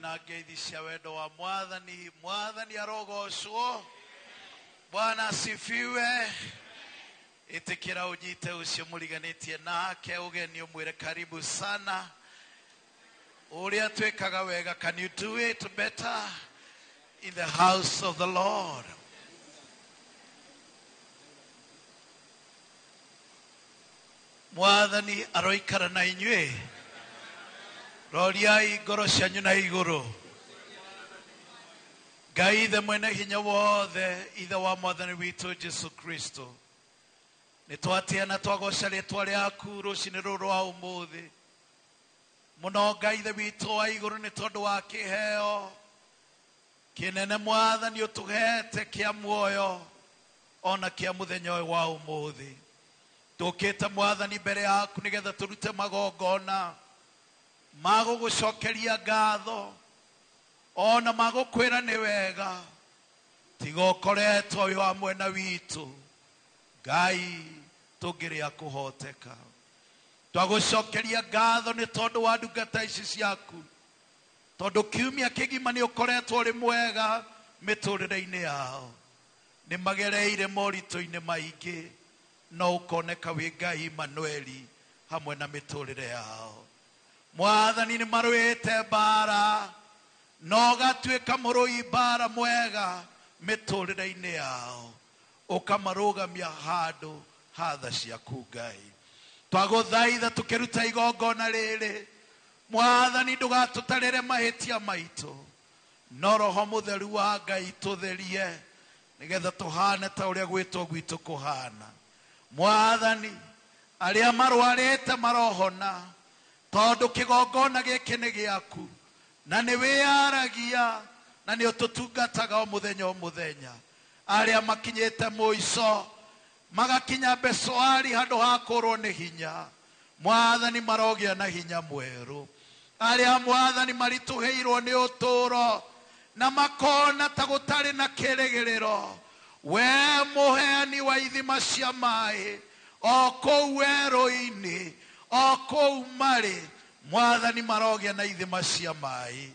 na ngeithi cia wendo wa mwathani arogocwo. Bwana asifiwe. Itikira unyite ucio muriganitie nake ugeni umwire karibu sana. Uria twekaga wega, can you do it better in the house of the Lord? Mwathani aroikara na inywe. Roriai ngoro cianyu na iguru. Ngai ithe mwene hinya wothe, ithe wa mwathani witu Jesu Kristo, nitwatia na twagoca ritwa riaku rucini ruru rwa umuthi. Muno Ngai ithe witu wa iguru ni tondu wa kiheo kinene mwathani utuhete kia muoyo ona kia muthenya wa umuthi. Tukite mwathani mbere yaku nigetha turute magongona mago gucokeria ngatho ona mago kwira ni wega tigo koretwo wi wa mwena witu. Ngai tungiria kuhoteka, twagucokeria ngatho ni tondu wa ndungata ici ciaku, tondu kiumia kigima ni ukoretwo ri mwega miturire-ini yao. Ni magereire morito-ini maingi no ukoneka wi Ngai Imanueli hamwe na miturire yao. Mwathani ni marwite bara no gatuika murui bara mwega miturire-ini yao, ukamarugamia handu hatha ciaku Ngai. Twaguthaitha tukiruta igongona riri Mwathani ndugatutarire mahitia maitu, no Roho Mutheru wa Ngai tutherie nigetha tuhane ta uria gwitwo gwitu kuhana. Mwathani aria marwarite marohona tondu kigongona giki ni giaku, na ni wiyaragia na ni ututungataga o muthenya. Aria makinyite muico magakinya besoari handu hakurwo ni hinya, Mwathani marogia na hinya mweru. Aria Mwathani marituheirwo ni uturo na makona ta gutari na kirigiriro, we muheani wa ithima cia mai o kou werũ-ini o kou mari, Mwathani marogia na ithima cia mai.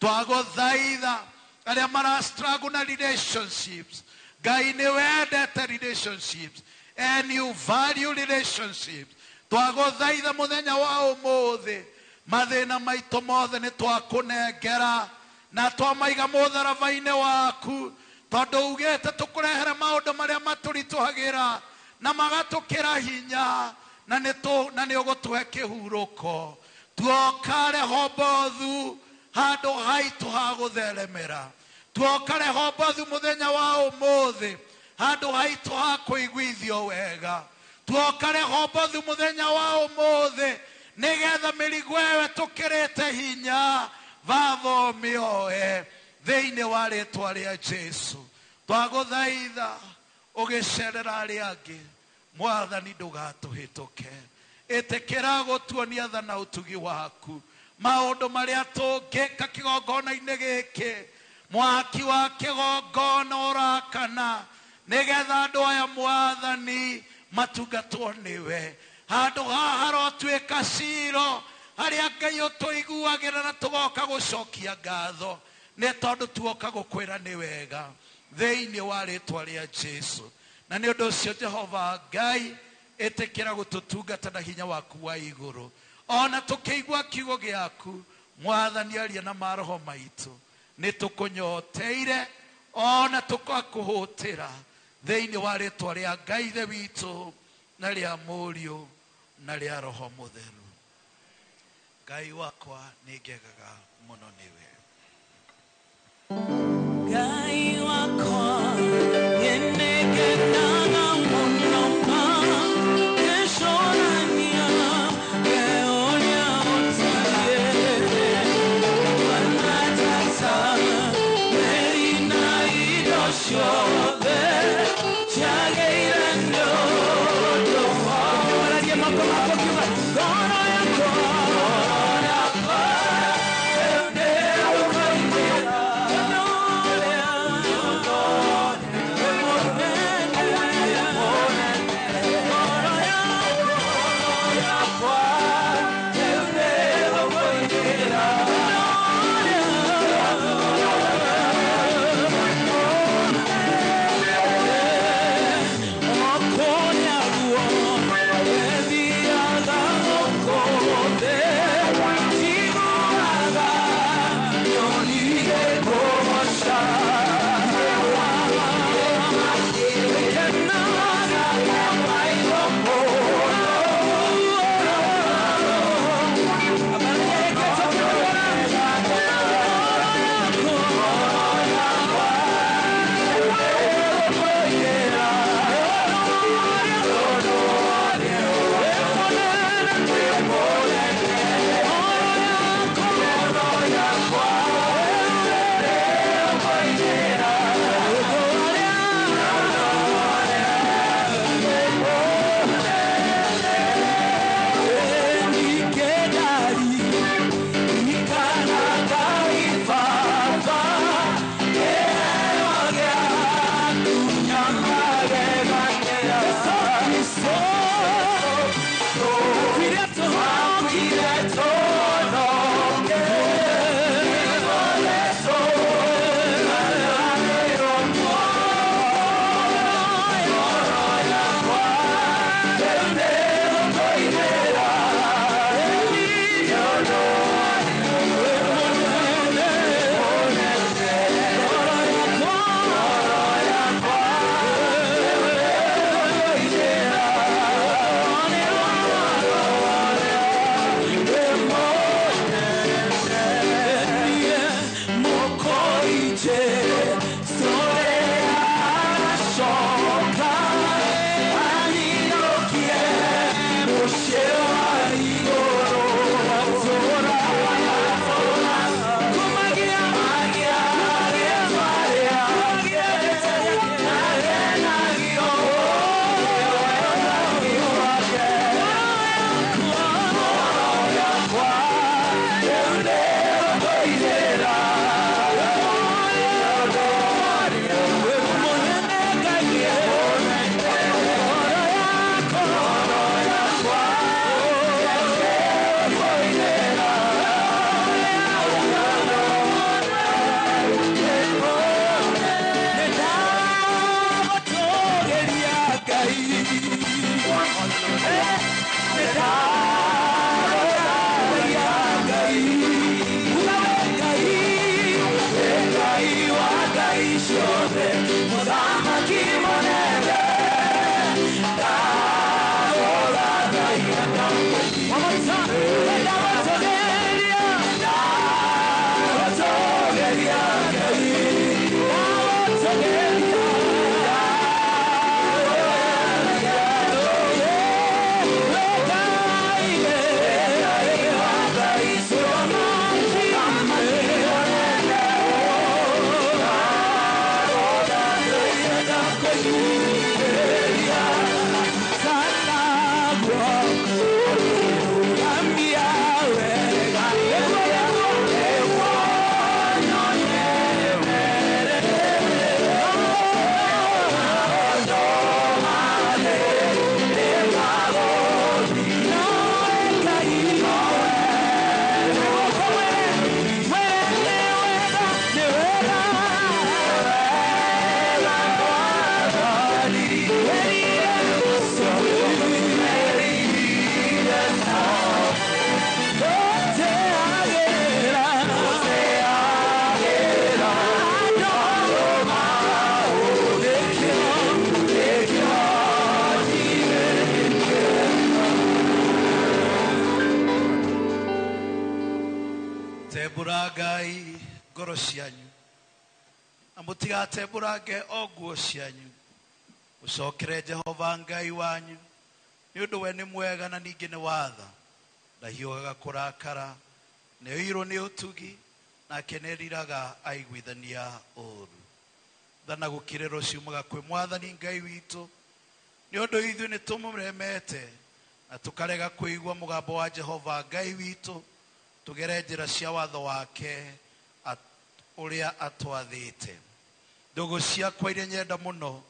Twaguthaitha aria mara struggle na relationships, Ngai ni wendete relationships and you value relationships. Twaguthaitha muthenya wa umuthi mathina maitu mothe ni twakunengera na twamaiga mutharaba-ini waku, tondu ugite tukurehere maundu maria maturituhagira na magatukira hinya na ni ugutuhe kihuruko. Tuokare Hobothu handu haitu ha gutheremera, tuokare Hobothu muthenya wa umuthi handu haitu ha kuiguithio wega, tuokare Hobothu muthenya wa umuthi nigetha mirigo ewe tukirite hinya vathomioe thiini wa ritwa ria Jesu. Twaguthaitha ugicerera aria angi Mwathani ndugatuhituke, itikira gutuonia tha na utugi waku maundu maria tungika kigongona-ini giki. Mwaki wa kigongona urakana nigetha andu aya Mwathani matungatwo niwe. Handu haha rotwika ciro haria Ngai utuiguagira na tugoka gucokia ngatho ni tondu tuoka gukwira ni wega thiini wa ritwa ria Jesu. Na ni undu ucio Jehova Ngai itikira gututungata na hinya waku wa iguru, ona tukiigua kiugo giaku Mwathani aria na maroho maitu ni tukunyoteire ona tukakuhutira thiini wa ritwa ria Ngai the witu na ria Muriu na ria Roho Mutheru. Ngai wakwa ni ngegaga muno niwe. Ngai wakwa ni ngegaga muno nishorania weonia utaye wanatata merina idosho Oh tembura Ngai ngoro cianyu na mutigatemburange o nguo cianyu ucokere Jehova Ngai wanyu ni undu we ni mwega na ningi ni watha ndahiũgaga kũrakara nĩ ũirũ nĩ ũtugi nake nĩriraga aiguithania ũũru thana gũkirĩra ciumaga kwĩ Mwathani Ngai witũ nĩ ũndũ ithuĩ nĩ tũmũremete na tũkarega kũigua mũgambo wa Jehova Ngai witũ tũgere njĩra cia watho wake ũrĩa atwathĩte ndũgũ ciakwa iria nyenda mũno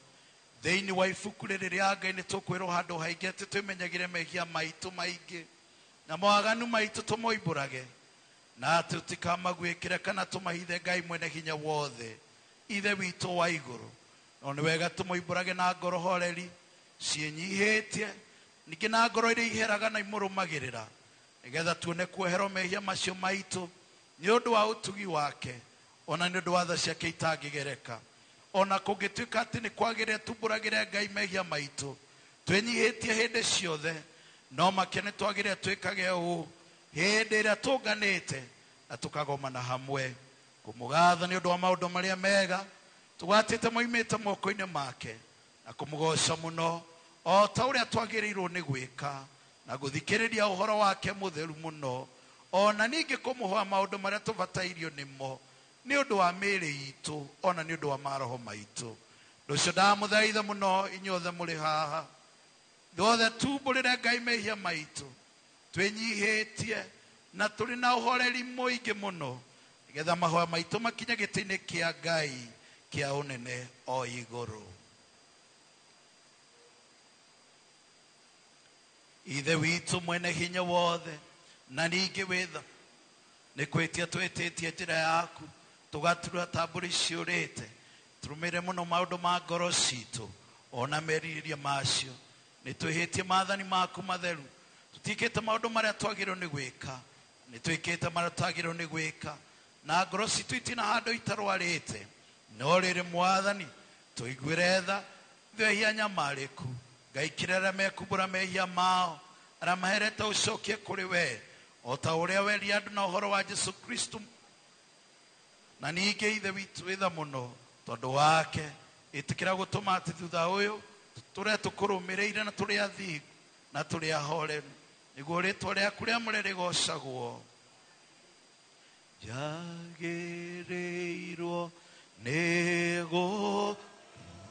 thĩinĩ wa ibuku rĩrĩ rĩa Ngai nĩ tũkwĩrwo handũ haingĩ atĩ twĩmenyagĩre mehia maitũ maingĩ na mawaganu maitũ tũmoimbũrage na atĩ tũtikamagwĩkĩre kana tũmahithe Ngai mwene hinya wothe ithe witũ wa igũrũ no nĩ wega tũmoimbũrage na ngoro horeri ciĩnyihĩtie ningĩ na ngoro iria iheraga na imũrũmagĩrĩra nĩgetha tuone kuoherwo mehia macio maitũ nĩ ũndũ wa ũtugi wake ona nĩ ũndũ wa tha ciake itangĩgereka ona kũngĩtuĩka atĩ nĩ kwagĩrĩre tumbũragĩre Ngai mehia maitũ twĩnyihĩtie hĩndĩ ciothe no make nĩ twagĩrĩre twĩkage ũũ hĩndĩ ĩrĩa tũnganĩte na tũkagomana hamwe kũmũgatha nĩ ũndũ wa maũndũ marĩa mega tũgwatĩte moimĩte moko-inĩ make na kũmũgoca mũno o ta ũrĩa twagĩrĩirwo nĩ gwĩka na gũthikĩrĩria ũhoro wake mũtheru mũno ona ningĩ kũmũhoa maũndũ marĩa tũbatairio nĩmo nĩ ũndũ wa mĩĩrĩ itũ ona nĩ ũndũ wa maroho maitũ ndũcio ndamũthaitha mũno inyuothe mũrĩ haha thuothe tumbũrĩre Ngai mehia maitũ twĩnyihĩtie na tũrĩ na ũhoreri mũingĩ mũno nĩgetha mahoya maitũ makinye gĩtĩ-inĩ kĩa Ngai kĩa ũnene o igũrũ. Ithe witũ mwene hinya wothe na ningĩ wĩtha nĩ kwĩtia twĩtĩtie njĩra yaku tũgatura ta mbũri ciũrĩte tũrũmĩrĩre mũno maũndũ ma ngoro citũ ona merirĩria macio nĩ twĩhĩtie maathani maku matheru tũtikĩte maũndũ marĩa twagĩrĩirwo nĩ gwĩka nĩ twĩkĩte marĩa twagĩrĩirwo nĩ gwĩka na ngoro citũ itina handũ itarwarĩte no rĩrĩ Mwathani tũiguĩre tha thehia nyamarĩku Ngai kĩrĩa mekumbũra mehia mao arĩa maherete ũcokie kũrĩ we o ta ũrĩa weria andũ na ũhoro wa Jesu Kristo na ningĩ ithe witũ wĩtha mũno tondũ wake ĩtĩkĩra gũtũma atĩ thutha ũyũ tũrĩa tũkũrũmĩrĩire na tũrĩa athingu na tũrĩa ahoreru nĩguo rĩtwa rĩaku rĩamũre rĩgocagwo njagĩrĩirwo nĩ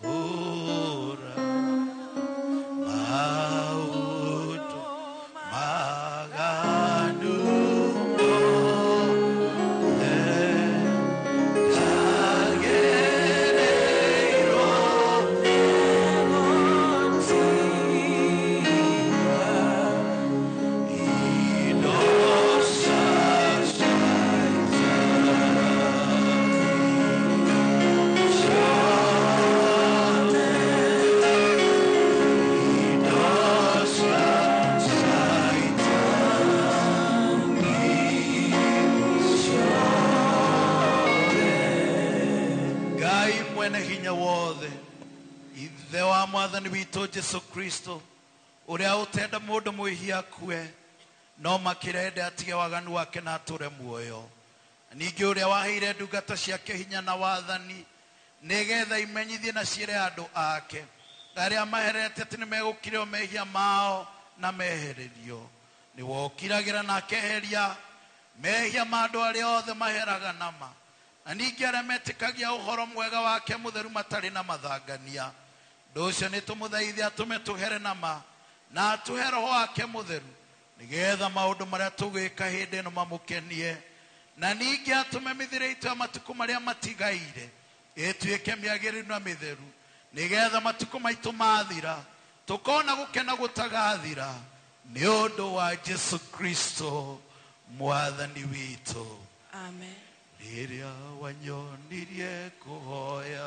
gũtũũra maũndũ maganu Mwathani witũ Jesu Kristo ũrĩa ũtenda mũndũ mwĩhia kue no makĩrende atige waganu wake na atũre muoyo ningĩ ũrĩa waheire ndungata ciake hinya na wathani nĩgetha imenyithie na ciĩre andũ ake arĩa maherete atĩ nĩ megũkirĩrwo mehia mao na mehererio nĩ wokiragĩra na akeheria mehia ma andũ arĩa othe maheraga nama na ningĩ arĩa metĩkagia ũhoro mwega wake mũtheru matarĩ na mathangania ndũcio nĩ tũmũthaithia atũme tũhere nama na atũhe roho wake mũtheru nĩgetha maũndũ marĩa tũgwĩka hĩndĩ ĩno mamũkenie na ningĩ atũme mĩthiĩre itũ ya matukũ marĩa matigaire ĩtuĩke mĩagĩrĩru na mĩtheru nĩgetha matukũ maitũ mathira tũkona gũkena gũtagathira nĩ ũndũ wa Jesu Kristo Mwathani witũ. Amen. Rĩrĩa wanyonirie kũhoya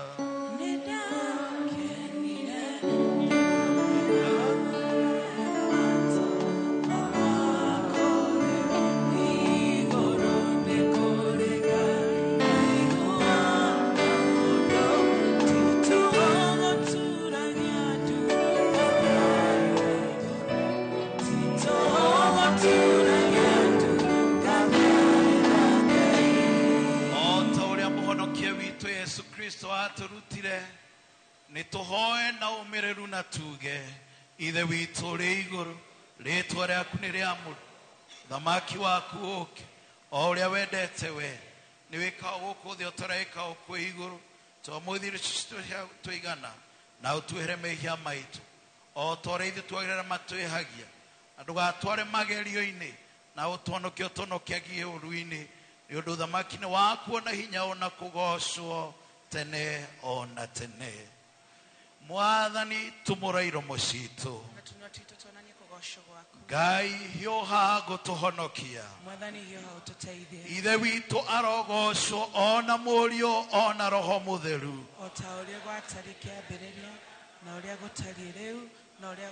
rumireru na tuge ithe witũ ũrĩ igũrũ rĩtwa rĩaku nĩ rĩamũre thamaki waku ũke o ũrĩa wendete we nĩ wĩkaga gũkũ thĩ ũtareka ũkũ igũrũ tũmũthire tũigana na ũtuĩre mehia maitũ o tore ithuĩ twagĩrĩra matwĩhagia na ndũgatware magerio-inĩ na ũtũhonokie ũtũhonokagie ũru-inĩ nĩ ũndũ thamaki nĩ waku ona hinya ona kũgocwo tene ona tene Mwathani tumũra iromo citũ Gatuno twitũ tuonanie kũgocwo gwaku. Ngai hiũha gũtũhonokia Mwathani hiũha ũtũteithie. ithe witũ arogocwo ona mũriũ ona roho mũtheru O ta ũrĩa gwatariĩ kĩambĩrĩria na ũrĩa gũtariĩ rĩu na ũrĩa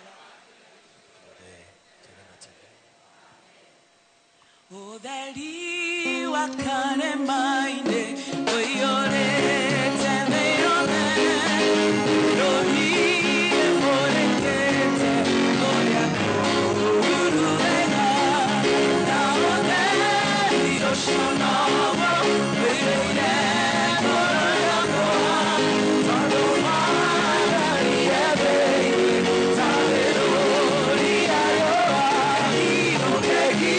ũtheri wa karema-inĩ ũiyũrĩte thĩ yothe rũhiĩ mũrekete ũrĩa kũruru wega na ũtheri ũcio noguo wĩrĩire ngoro yakwa tondũ wararia thĩinĩ ta wĩrũria rĩũa irũkegi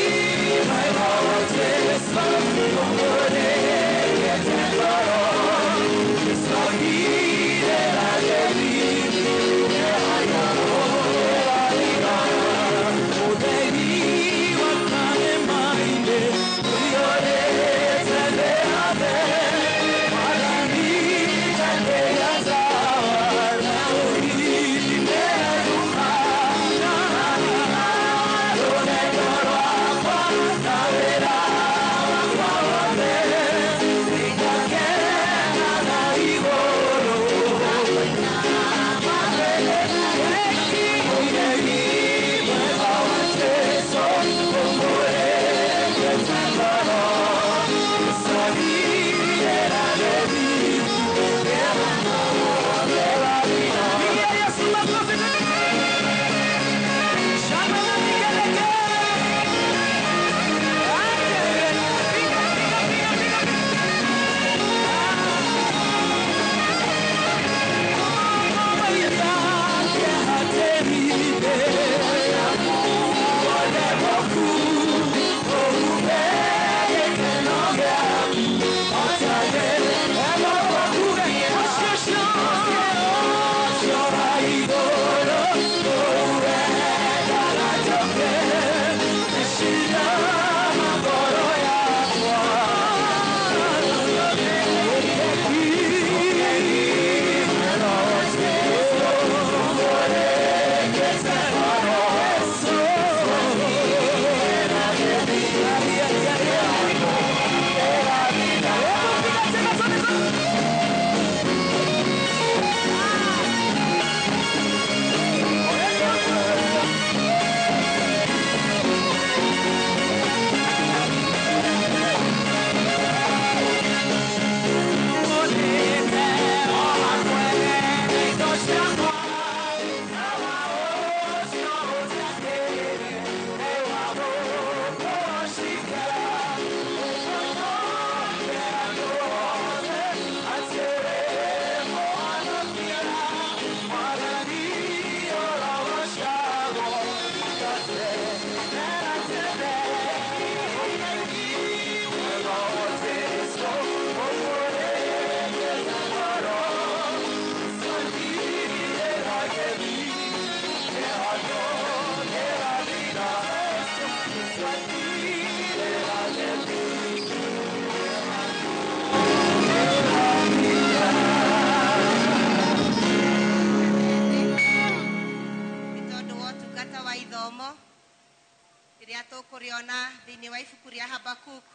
Tũkũrĩona thĩinĩ wa ibuku rĩa Habakuku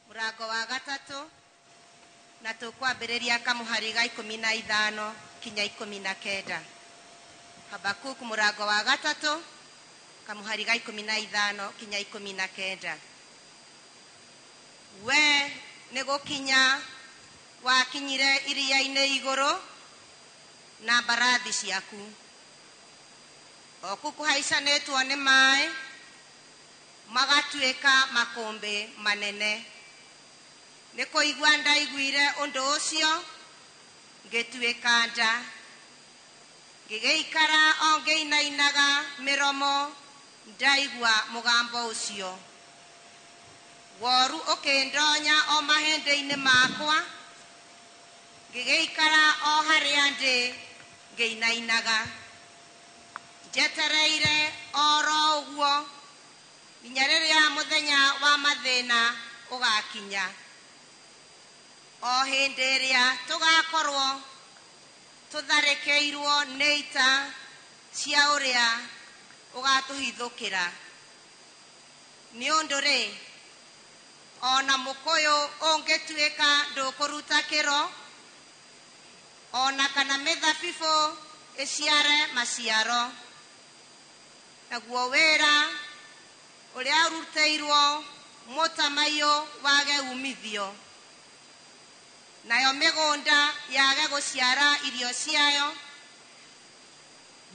mũrango wa 3 na tũkwambĩrĩria kamũhari ga 15 kinya 19. Habakuku mũrango wa 3 kamũhari ga 15 kinya 19. We nĩ gũkinya wakinyire iria-inĩ igũrũ na mbarathi ciaku o kũhaicanĩtwo nĩ maĩ magatuĩka makũmbĩ manene. Nĩ kũigua ndaiguire ũndũ ũcio ngĩtuĩka nja Gigeikara ongeinainaga miromo ndaigua mugambo ucio. Woru okendonya o mahende-ini makwa. Gigeikara o haria ndi ngeinainaga. Njetereire oro uguo nginya riria muthenya wa mathina ugakinya. O hindi iria tugakorwo tutharekeirwo nĩ ita cia ũrĩa ũgatũhithũkĩra. Nĩ ũndũ rĩ, ona mũkũyũ ũngĩtuĩka ndũkũruta kĩro, ona kana mĩthabibũ ĩciare maciaro, naguo wĩra ũrĩa ũrutĩirwo mũtamaiyũ wage umithio, nayo mĩgũnda yage gũciara irio ciayo,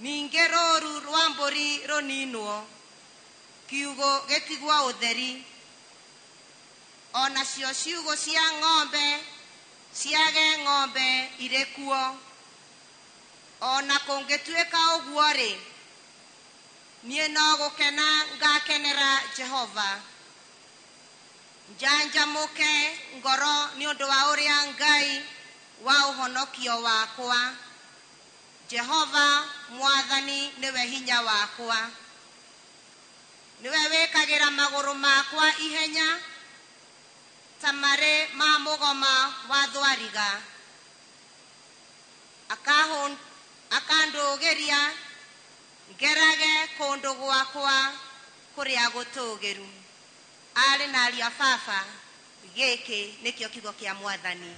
ningĩ rũru rwa mbũri rũninwo, kiugũ gĩtigwo ũtheri, onacio ciugũ cia ng'ombe ciage ng'ombe irĩ kuo. Ona kũngĩtuĩka ũguo rĩ, niĩ no gũkena ngakenera Jehova. Njanjamũke ngoro nĩ ũndũ wa ũrĩa Ngai wa ũhonokio wakwa. Jehova Mwathani nĩwe hinya wakwa. Nĩwe wĩkagĩra magũrũ makwa ihenya ta marĩ ma mũgoma wa thwariga. Akandũgĩria ngerage kũndũ gwakwa kũrĩa gũtũũgĩru. Arĩ na ariũ a baba, gĩkĩ nĩkĩo kiugo kĩa Mwathani.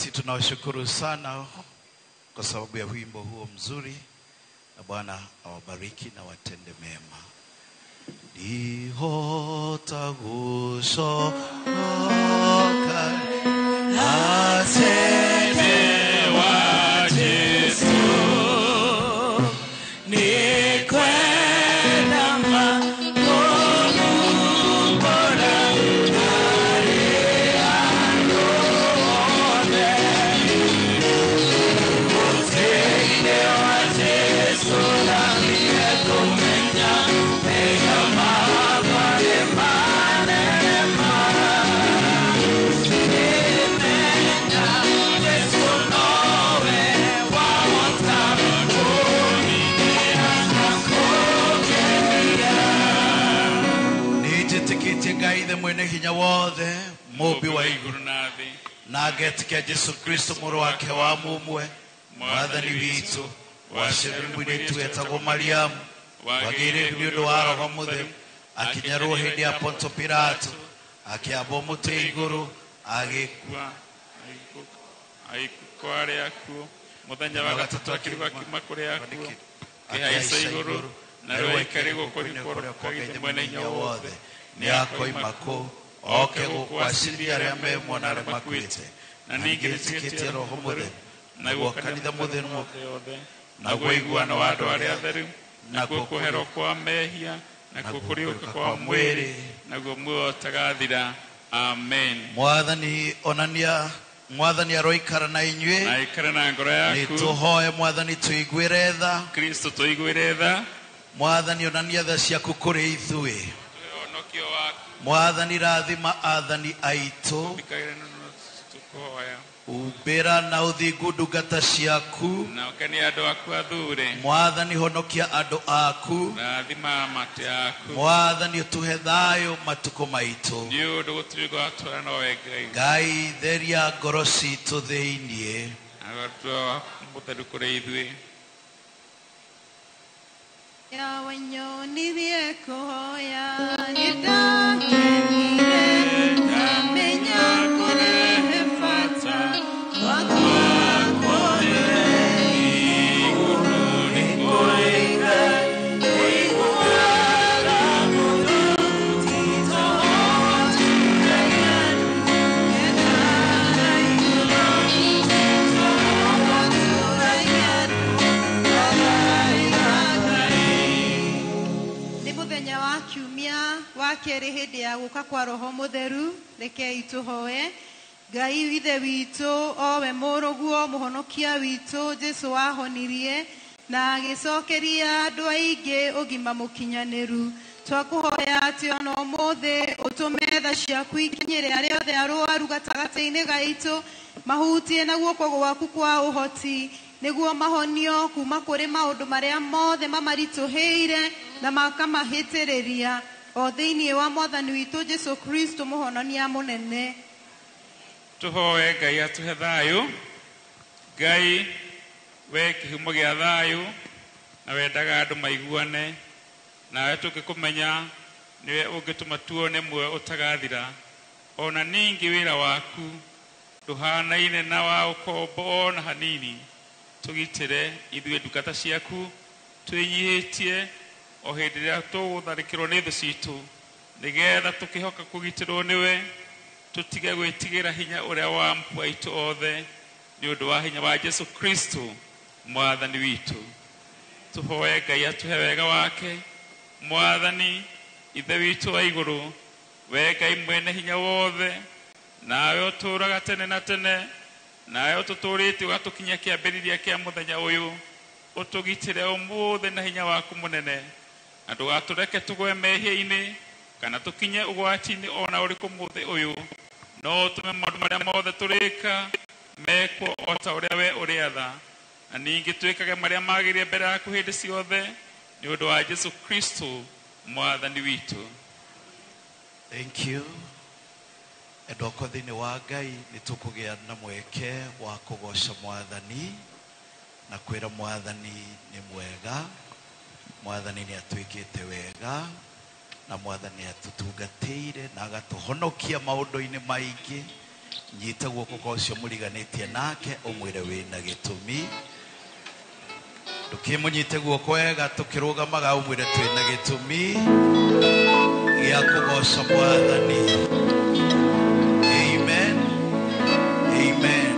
basi tunawashukuru sana kwa sababu ya wimbo huo mzuri, na Bwana awabariki na watende mema. Dihota gushoka atende wa Yesu ni kwenda makono bora mwene hinya wothe mubi wa iguru na agetikia Jesu Kristo muru wake wa mumwe mwathani witu wacirĩ mwĩrĩtu wetagwo Mariamu wagĩrĩru nĩ ũndũ wa Roho Mũtheru akinyarwo hĩndĩ ya Ponto Pilato akĩambwo mũtĩ igũrũ agĩkua agĩkua arĩ akuo mũthenya wa gatatũ akĩriũka akiuma kũrĩ akuo akĩhaica igũrũ na rĩu aikarĩgwo kũrĩa kwa Ithe mwene hinya wothe ni akoima kũ oke gũkwacĩrithia arĩa memona arĩa makuĩte na ningĩ nĩtĩkĩtie Roho Mũtheru naguo kanitha mũtheru wothe naguo iguano wa andũ arĩa atheru naguo kũherwo kwa mehia naguo kũriũka kwa mwĩrĩ naguo muoyo ũtagathira. Amen. Mwathani aroikara na inyuĩ na aikare na ngoro yaku. Nĩtũhoe Mwathani tũiguĩre tha. Kristo tũiguĩre tha. Mwathani onania tha ciaku kũrĩ ithuĩ. Mwathani rathima athani aitũ. Umbĩra na ũthingu ndungata ciaku. Na ũkenia andũ aku athure. Mwathani honokia andũ aku. Rathima matu aku. Mwathani ũtũhe thayũ matukũ maitũ. Nĩ ũndũ gũtirĩ gwatũra no we Ngai. Ngai theria ngoro citũ thĩinĩ. Agatua mũtheru kũrĩ ithuĩ. Ya wanyonirie kuhoya nidakenire kamenya kurehe fata wako iguruni koiga iguara muduti tohoti kaganu edara iguruni tohoti kaganu mũthenya wa kiumia wa kerĩ hĩndĩ ya gũka kwa Roho Mũtheru rekei tũhoe. Ngai Ithe witũ o we mũrũguo mũhonokia witũ Jesũ wahonirie na agĩcokeria andũ aingĩ ũgima mũkinyanĩru, twakũhoya atĩ ona ũmũthĩ ũtũme tha ciaku ikinyĩre arĩa othe arũaru gatagatĩ-inĩ gaitũ mahutie na guoko gwaku kwa ũhoti nĩguo mahonio kuma kũrĩ maũndũ marĩa mothe mamaritũhĩire na makamahĩtĩrĩria o thĩinĩ wa Mwathani witũ Jesũ Kristo mũhononia mũnene. Tũhoe Ngai atũhe thayũ. Ngai we kĩhumo gĩa thayũ na wendaga andũ maiguane, nawe tũngĩkũmenya niwe ũngĩtũma tuone muoyo ũtagathira. Ona ningĩ wĩra waku ndũhanaine na wa ũkombo ona hanini. Tũgitĩre ithuĩ ndungata ciaku twĩnyihĩtie o hĩndĩ ĩrĩa tũgũtharĩkĩrwo nĩ thũ citũ, nĩgetha tũkĩhoka kũgitĩrwo nĩwe tũtige gwĩtigĩra hinya ũrĩa wa mbu aitũ othe nĩ ũndũ wa hinya wa Jesu Kristo Mwathani witũ. Tũhoe Ngai atũhe wega wake. Mwathani Ithe witũ wa igũrũ, we Ngai mwene hinya wothe, nawe ũtũũraga tene na tene, nawe ũtũtũũrĩte ũgatũkinyia kĩambĩrĩria kĩa mũthenya ũyũ, ũtũgitĩre ũmũthĩ na hinya waku mũnene, na ndũgatũreke tũgwe mehia-inĩ kana tũkinye ũgwati-inĩ ona ũrĩkũ mũthĩ ũyũ, no ũtũme maũndũ marĩa mothe tũrĩka mekwo o ta ũrĩa we ũrĩ atha, na ningĩ twĩkage marĩa magĩrĩire mbere yaku hĩndĩ ciothe nĩ ũndũ wa Jesu Kristo Mwathani witũ. Thank you. Endoko thĩinĩ wa Ngai nĩ tũkũgĩa na mweke wa kũgoca Mwathani na kwĩra Mwathani nĩ mwega. Mwathani nĩ atwĩkĩte wega na Mwathani atũtungatĩire na agatũhonokia maũndũ-inĩ maingĩ nyita guoko kwa ucio muriganitie nake umwire wina gitumi ndukimunyite guoko wega tukirugamaga umwire twina gitumi gia kugoca mwathani. Amen. Amen.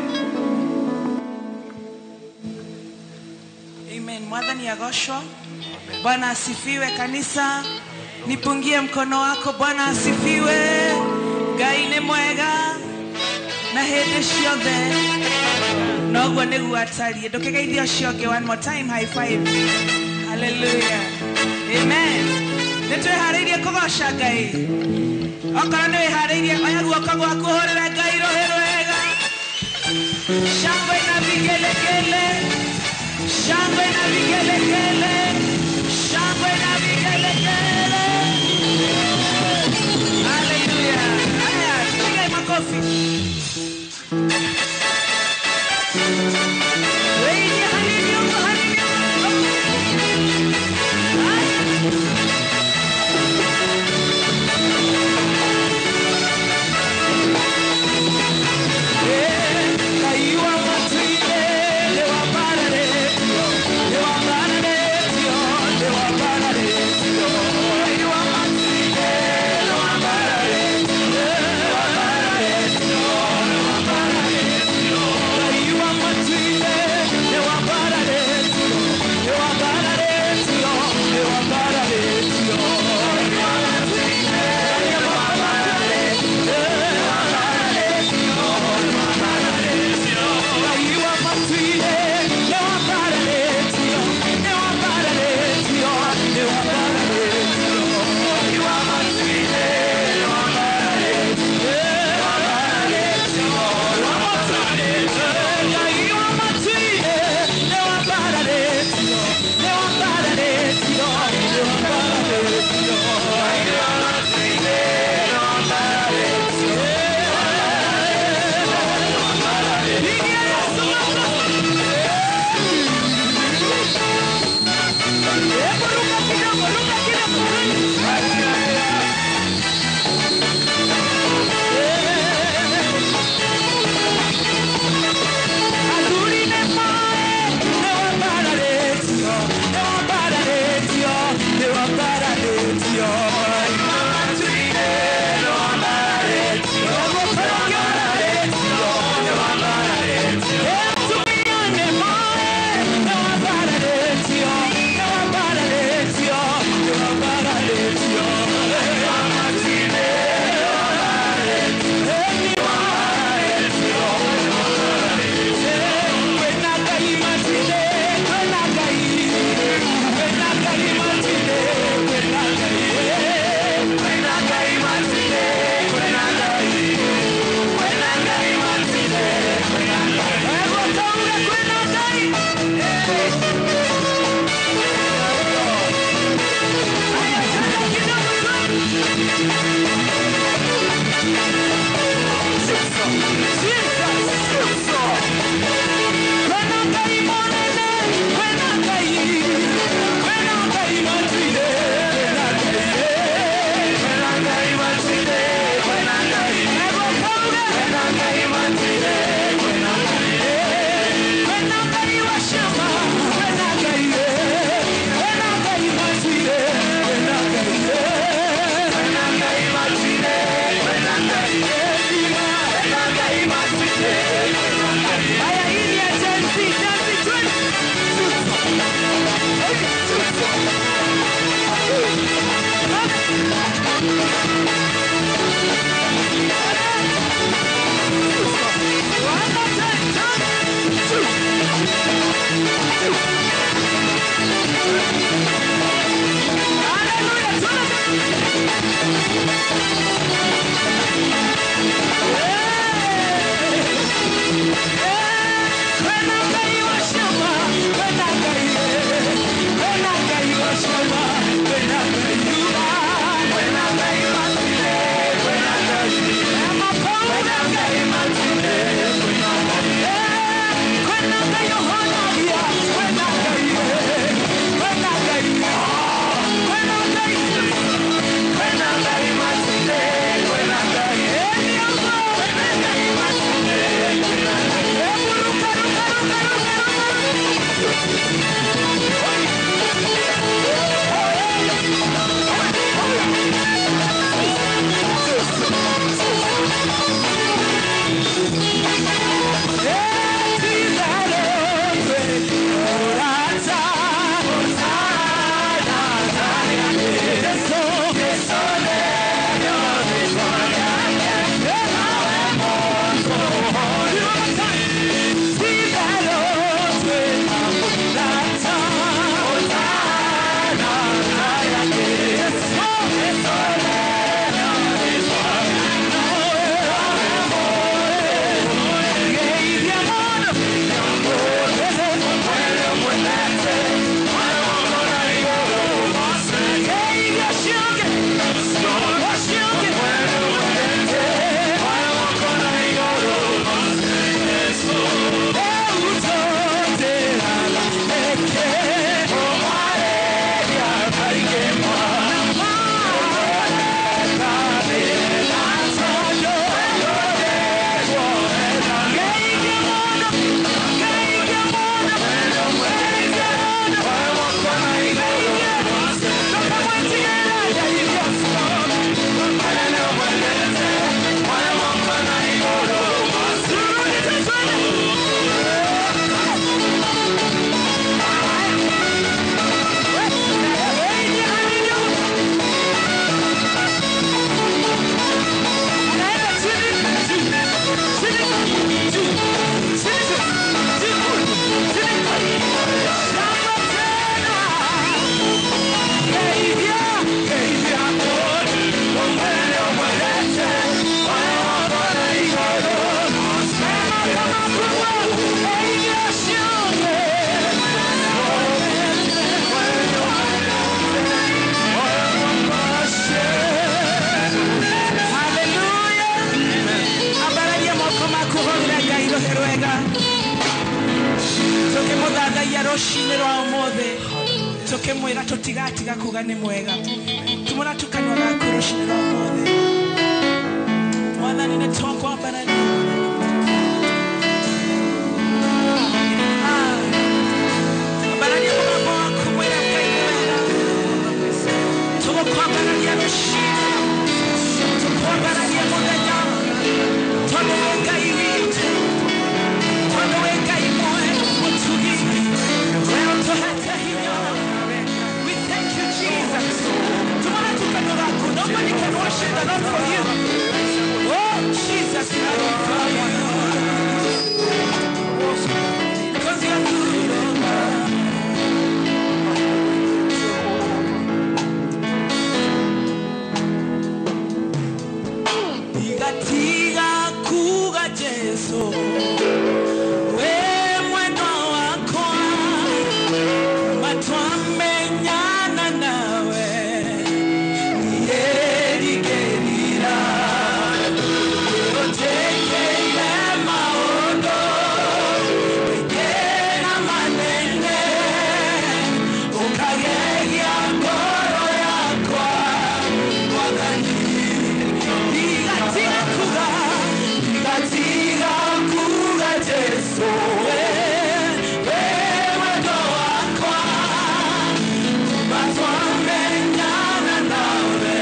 Amen. Mwathani agoshwa. Bwana asifiwe kanisa. Nipungie mkono wako. Bwana asifiwe. Ngai ni mwega na hindi ciothe noguo niguo atarie. Ndukigeithia ucio ungi one more time. High five. Hallelujah. Amen. Nitwihariirie kugoca Ngai. Okorwo ni wihariirie oya guoko gwaku uhurire Ngai ruhi rwega. Shangwe na vigelegele. Shangwe na vigelegele. Shangwe na vigelegele. Hallelujah. Haya, piga makofi. Wewe haleluya, haleluya. tucoke mwega tutigatiga kuga nĩ mwega tumona tukanwa gaku rũcinĩ rwa ũmũthĩ mwathani nĩ twakwambarania ambarania mũgambo waku mwĩra Ngai nĩ wega tũgũkwambarania rũcinĩ tũkwambarania mũthenya tondũ wĩ Ngai witũ tondũ wĩ Ngai mwega mũtugi we ũtũhete hinya. We thank you, Jesus. Tumana tukanwa gaku. Nobody can worship the Lord for you. Oh, Jesus, I love you. Because you are good, oh God. Tiga kuga Jesu. We mwendo wako. Matwamenyana nawe. Yerigerira. Utekeile maono. Wegera manene. Ukagegia ngoro yakwa. Mwathani. Tiga kuga Jesu. We mwendo wakwa. Matwamenyana nawe.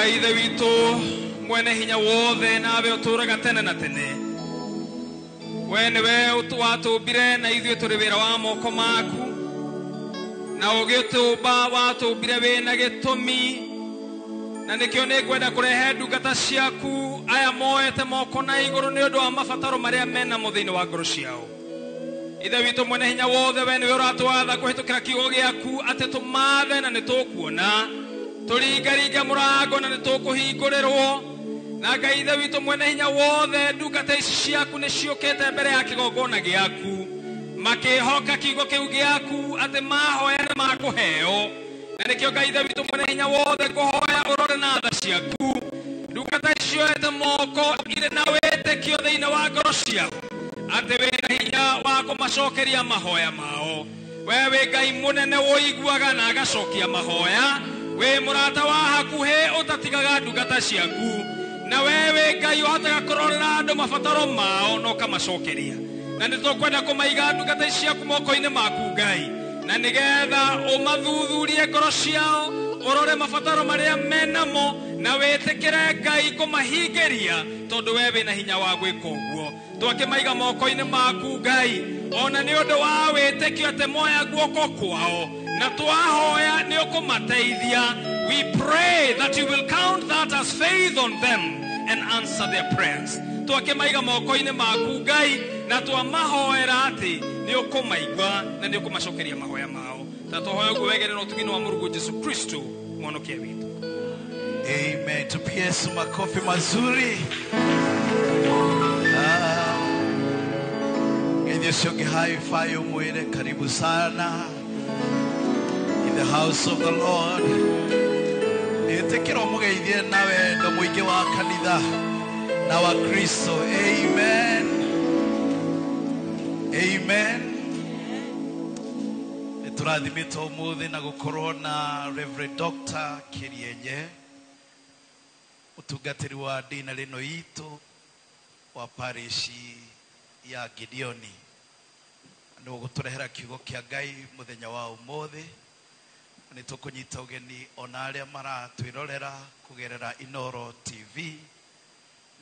Ngai ithe witũ mwene hinya wothe nawe ũtũũraga tene na tene. We nĩwe watũũmbire na ithuĩ tũrĩ wĩra wa moko maku, na ũgĩtũũmba watũũmbire wĩna gĩtũmi, na nĩkĩo nĩngwenda kũrehe ndungata ciaku aya moete moko na igũrũ nĩ ũndũ wa mabataro marĩa mena mo thĩinĩ wa ngoro ciao. Ithe witũ mwene hinya wothe, we nĩwe ũratwatha kũhĩtũkĩra kiugo gĩaku atĩ tũmathe na nĩtũkuona, tũringaringe mũrango na nĩtũkũhingũrĩrwo. Na Ngai ithe witũ mwene hinya wothe, ndungata ici ciaku nĩciũkĩte mbere ya kĩgongona gĩaku makĩhoka kiugo kĩu gĩaku atĩ mahoya nĩ makũheo. Na nĩkĩo Ngai ithe witũ mwene hinya wothe ngũhoya ũrore na tha ciaku ndungata icio ete moko irĩ na wĩtĩkio thĩinĩ wa ngoro ciao atĩ wĩna hinya wa kũmacokeria mahoya mao. We wĩ Ngai mũnene ũiguaga na agacokia mahoya, wĩ mũrata wa hakuhĩ ũtatigaga ndungata ciaku, na we wĩ Ngai ũhotaga kũrorera andũ mabataro mao na ũkamacokeria. Na nĩtũkwenda kũmaiga ndungata ici ciaku moko-inĩ maku Ngai, na nĩgetha ũmathuthurie ngoro ciao, ũrore mabataro marĩa menamo, na wĩtĩkĩre Ngai kũmahingĩria, tondũ we wĩna hinya wa gwĩka ũguo. Twakĩmaiga moko-inĩ maku Ngai, ona nĩ ũndũ wa wĩtĩkio atĩ moya guoko kwao na twahoya nĩ ũkũmateithia. We pray that you will count that as faith on them and answer their prayers. Twakĩmaiga moko-inĩ maku Ngai, na twamahoera atĩ nĩ ũkũmaigua na nĩ ũkũmacokeria mahoya mao. Ta tũhoya ũguo wegere na ũtugi wa Mũrungu Jesu Kristo mwonokia witũ. Amen. Tupie Yesu makofi mazuri. Ngenye sionge hi-fi umwele karibu sana in the house of the Lord. Nitekero mugeithie na wendo mwingi wa kanitha na wa Kristo. Amen. Amen. Niturathimĩtwo ũmũthĩ na gũkorwo na Reverend Dr. Kĩrienye, ũtungatĩri wa ndina rĩno itũ wa parish ya Gideoni. Nĩ gũtũrehera kiugo kĩa Ngai mũthenya wa ũmũthĩ. Nĩ tũkũnyita ũgeni ona arĩa maratwĩrorera kũgerera Inoro TV.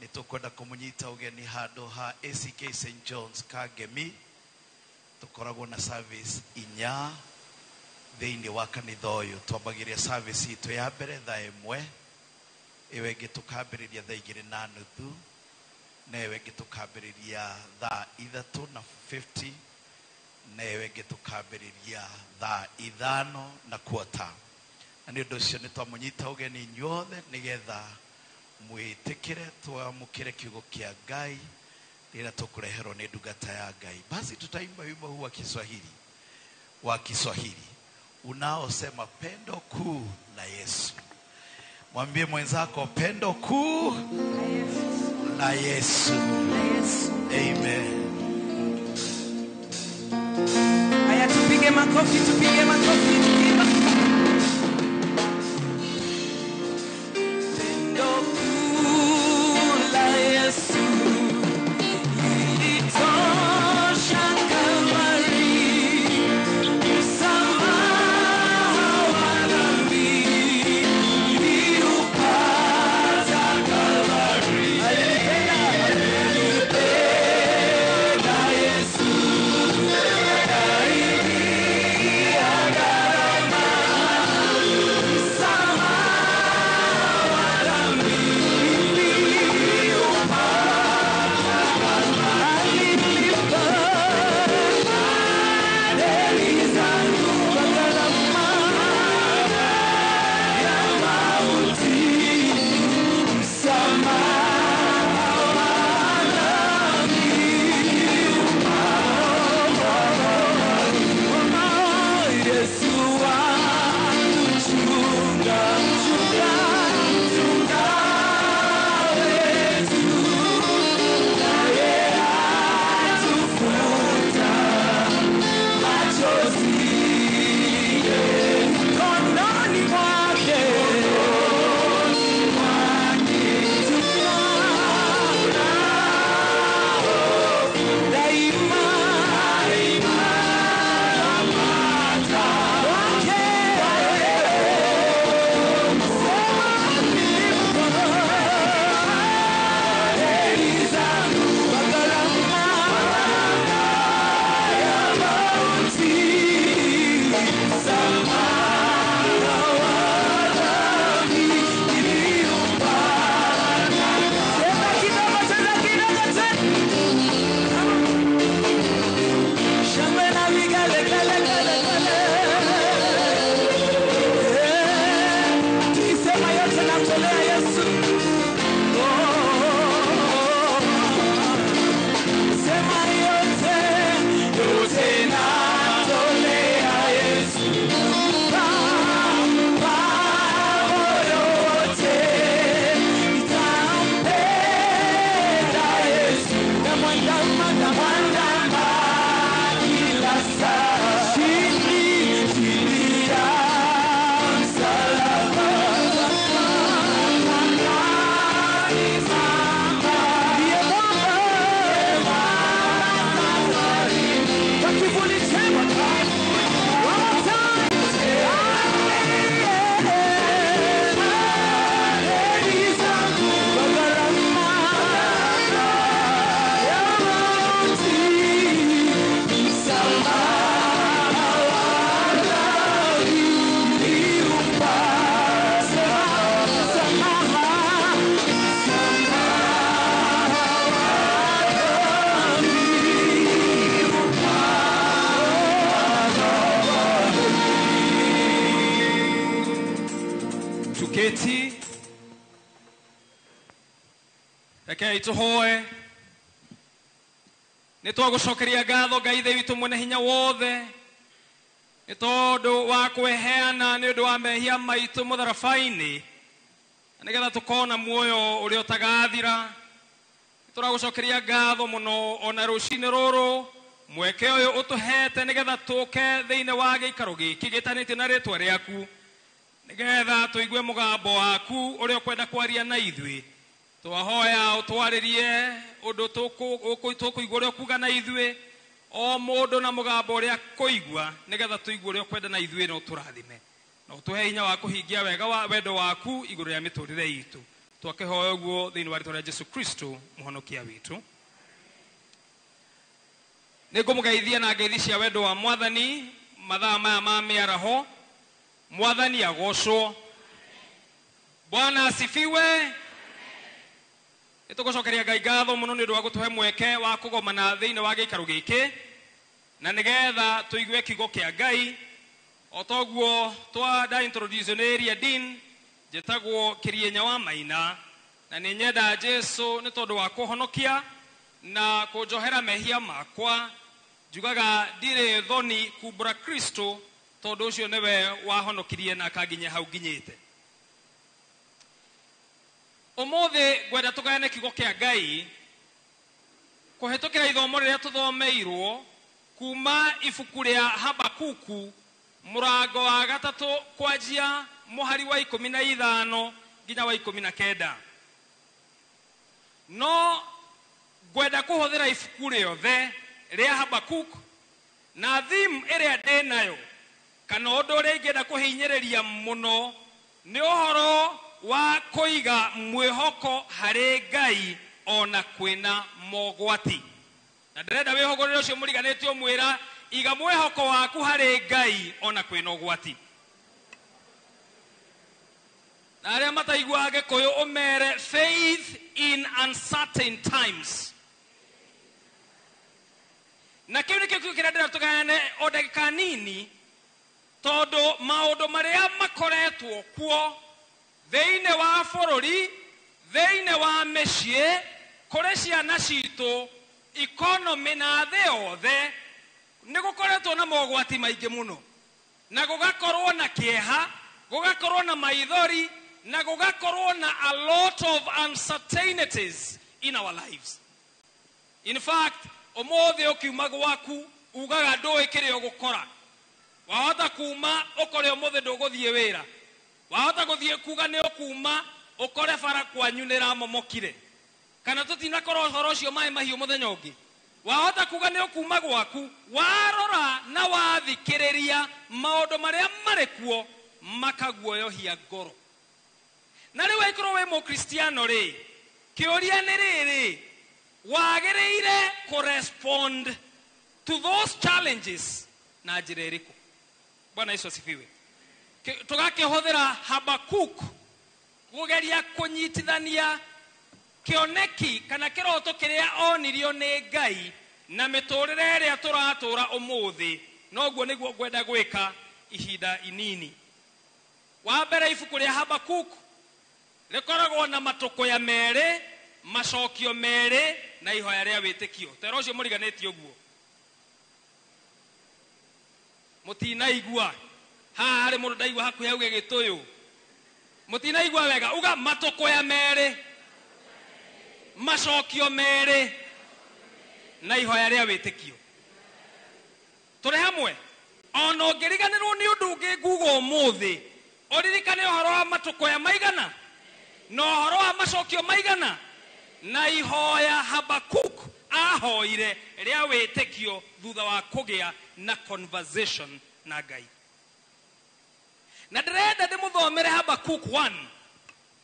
Nĩ tũkwenda kũmũnyita ũgeni handũ ha ACK St. John's Kangemi. Tũkoragwo na service inya thĩinĩ wa kanitha ũyũ. Twambagĩrĩria service itũ ya mbere thaa 1, ĩyo ĩngĩ tũkambĩrĩria thaa 2:30, na ĩyo ĩngĩ tũkambĩrĩria thaa 3:50, na ĩyo ĩngĩ tũkambĩrĩria thaa 5:15. Na nĩ ũndũ ũcio nĩ twamũnyita ũgeni inyuothe nĩgetha mwĩtĩkĩre twamũkĩre kiugo kĩa Ngai rĩrĩa tũkũreherwo nĩ ndungata ya Ngai. Basi tutaimba wimbo huu wa Kiswahili unaosema pendo kuu la Yesu. Mwambie mwenzako pendo kuu la Yesu. Amen. Haya, tupige makofi, tupige makofi, pendo kuu la Yesu. Yes. Keti. Rekei tuhoe. Nĩ twagucokeria ngatho Ngai Ithe witũ mwene hinya wothe nĩ tondũ wa kweheana nĩ ũndũ wa mehia maitũ mũtharabai-inĩ nĩgetha tũkona muoyo ũrĩa ũtagathira. Tũragucokeria ngatho mũno ona rũcinĩ rũrũ mweke ũyũ ũtũhete nĩgetha tũke thĩinĩ wa gĩikaro gĩkĩ gĩtanĩtio na rĩtwa rĩaku nĩgetha tũigue mũgambo waku ũrĩa ũkwenda kwaria na ithuĩ. Twahoya ũtwarĩrie ũndũ tũkũigua ũrĩa ũkuga na ithuĩ o mũndũ na mũgambo ũrĩa kũigua nĩgetha tũigue ũrĩa ũkwenda na ithuĩ na ũtũrathime na ũtũhe hinya wa kũhingia wega wa wendo waku igũrũ rĩa mĩtũrĩre itũ. Twakĩhoya ũguo thĩinĩ wa rĩtwa rĩa Jesu Kristo mũhonokia witũ. Nĩngũmũgeithia na ngeithi cia wendo wa Mwathani mathaa maya ma mĩaraho. Mwathani agocwo. Bwana asifiwe. Nĩtũgũcokeria Ngai ngatho mũno nĩ ũndũ wa gũtũhe mweke wa kũgomana thĩinĩ wa gĩikaro gĩkĩ na nĩgetha tũigue kiugo kĩa Ngai. O toguo nda introduce nĩ Area Dean njĩtagwo Kĩrienya wa Maina na nĩ nyenda Jesu nĩ tondũ wa kũhonokia na kũnjohera mehia makwa. Njugaga ndirĩ thoni kumbũra Kristo tondũ ũcio nĩwe wahonokirie na akanginyia hau nginyĩte. Ũmũthĩ ngwenda tũgayane kiugo kĩa Ngai kũhetũkĩra ithomo rĩrĩa tũthomeirwo kuma ibuku rĩa Habakuku mũrango wa 3 kwanjia mũhari wa 15 nginya wa 19. No ngwenda kũhũthĩra ibuku rĩothe rĩa Habakuku na theme ĩrĩa ndĩnayo kana ũndũ ũrĩa ingĩenda kũhinyĩrĩria mũno nĩ ũhoro wa kũiga mwĩhoko harĩ Ngai ona kwĩna mogwati. Na ndĩrenda wĩhogorere ũcio mũriganĩtio mwĩra iga mwĩhoko waku harĩ Ngai ona kwĩna ũgwati. Na arĩa mataiguaga Gĩkũyũ ũmere faith in uncertain times. Na kĩu nĩkĩo kiugo kĩrĩa ndĩrenda tũgayane o ndagĩka nini tondũ maũndũ marĩa makoretwo kuo thĩinĩ wa bũrũri, thĩinĩ wa mĩciĩ, kũrĩ ciana citũ, economy na thĩ yothe nĩ gũkoretwo na mogwati maingĩ mũno na gũgakorwo na kĩeha, gũgakorwo na maithori na gũgakorwo na a lot of uncertainties in our lives. In fact, ũmũthĩ ũkiuma gwaku ugaga ndũĩ kĩrĩa ũgũkora. Wahota kuma ũkore ũmũthĩ ndũgũthiĩ wĩra. Wahota gũthiĩ kuga nĩ ũkuma ũkore bara kwanyu nĩ ramomokire. Kana tũtinakorwo ũhoro ũcio maĩ mahiũ mũthenya ũngĩ. Wahota kuga nĩ ũkuma gwaku warora na wathikĩrĩria maũndũ marĩa marĩ kuo makaguoyohia ngoro. Na rĩu waikorwo wĩ mũkristiano rĩ, kĩũria nĩ rĩrĩ, wagĩrĩire correspond to those challenges na njĩra ĩrĩkũ? Bwana Yesu asifiwe. Tũgakĩhũthĩra Habakuk kũgeria kũnyitithania kĩoneki kana kĩroto kĩrĩa onirio nĩ Ngai na mĩtũrĩre ĩrĩa tũratũra ũmũthĩ. Noguo nĩguo ngwenda gwĩka ihinda inini. Wa mbere ibuku rĩa Habakuk rĩkoragwo na matũkũya merĩ, macokio merĩ na ihoya rĩa wĩtĩkio. Tero ũcio mũriganĩtie ũguo. Mũtinaigua. Haha harĩ mũndũ ndaigua hakuhĩ auge Gĩtũyũ. Mũtinaigua wega. Uga matũkũya merĩ, macokio merĩ na ihoya rĩa wĩtĩkio. Tũrĩ hamwe? Ona ũngĩriganĩrwo nĩ ũndũ ũngĩ nguga ũmũthĩ, ũririkane ũhoro wa matũkũya maigana na ũhoro wa macokio maigana na ihoya Habakuk ahoire rĩa wĩtĩkio thutha wa kũgĩa na conversation na Ngai. Na ndĩrenda ndĩmũthomere Habakuk 1.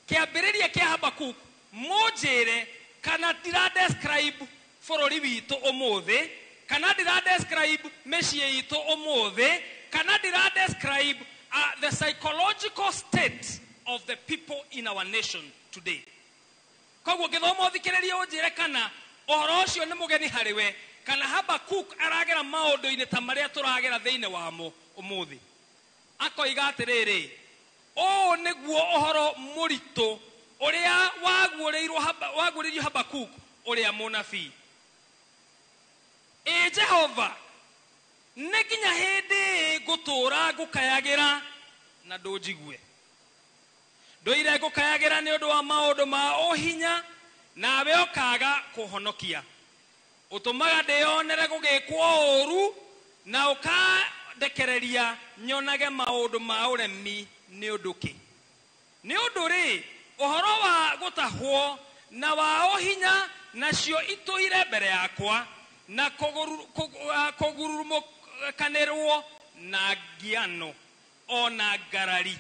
Kĩambĩrĩria kĩa Habakuk mũnjĩre kana ndĩradescribe bũrũri witũ ũmũthĩ, kana ndĩradescribe mĩciĩ itũ ũmũthĩ, kana ndĩradescribe the psychological state of the people in our nation today. Koguo ngĩthoma ũthikĩrĩrie ũnjĩre kana ũhoro ũcio nĩ mũgeni harĩwe kana Habakuk aragera maũndũ-inĩ ta marĩa tũragera thĩinĩ wamo ũmũthĩ. Akoiga atĩrĩrĩ, ũũ nĩguo ũhoro mũritũ ũrĩa waguũrĩirio Habakuku ũrĩa mũnabii. Jehova, nĩ nginya hĩndĩ ngũtũũra ngũkayagĩra na ndũnjigue? Ndũire ngũkayagĩra nĩ ũndũ wa maũndũ ma ũhinya, nawe ũkaga kũhonokia. Ũtũmaga ndĩonere gũgĩkwo ũũru, na ũkandekereria nyonage maũndũ ma ũremi nĩ ũndũ kĩ? Nĩ ũndũ rĩ, ũhoro wa gũtahwo na wa ũhinya nacio itũire mbere yakwa, na kũgurumũkanĩrwo na ngiano ona ngarari.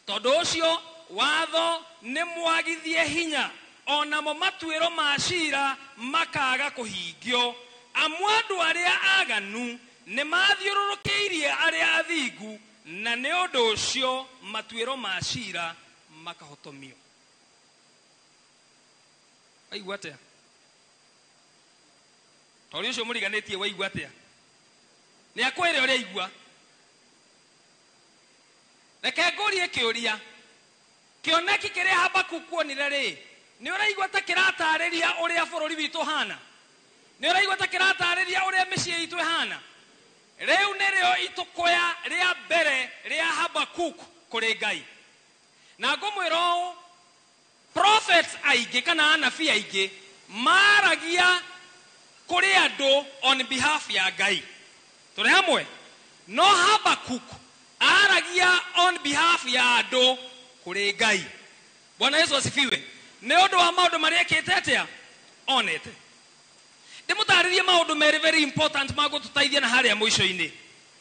Tondũ ũcio watho nĩ mwagithie hinya, onamo matuĩro ma ciira makaga kũhingio. Amwe andũ arĩa aganu nĩ mathiũrũrũkĩirie arĩa athingu, na nĩ ũndũ ũcio matuĩro ma ciira makahotomio. Waigua atĩa? Tori ũcio mũriganĩtie waigua atĩa? Nĩ akwĩre ũrĩa aigua. Reke ngũrie kĩũria. Kĩoneki kĩrĩa Habakuku onire rĩ, nĩ ũraigua ta kĩratarĩria ũrĩa bũrũri witũ hana? Nĩ ũraigua ta kĩratarĩria ũrĩa mĩciĩ itũ ĩhana? Rĩu nĩrĩo itũkũya rĩa mbere rĩa Habakuku kũrĩ Ngai. Na ngũmwĩra ũũ, prophets aingĩ kana anabii aingĩ maragia kũrĩ andũ on behalf ya Ngai. Tũrĩ hamwe? No Habakuku aragia on behalf ya andũ kũrĩ Ngai. Bwana Yesu asifiwe. Nĩ ũndũ wa maũndũ marĩa ekĩte atĩa? Onete. Ndĩmũtarĩrie maũndũ merĩ very important ma gũtũteithia na harĩa mũico-inĩ.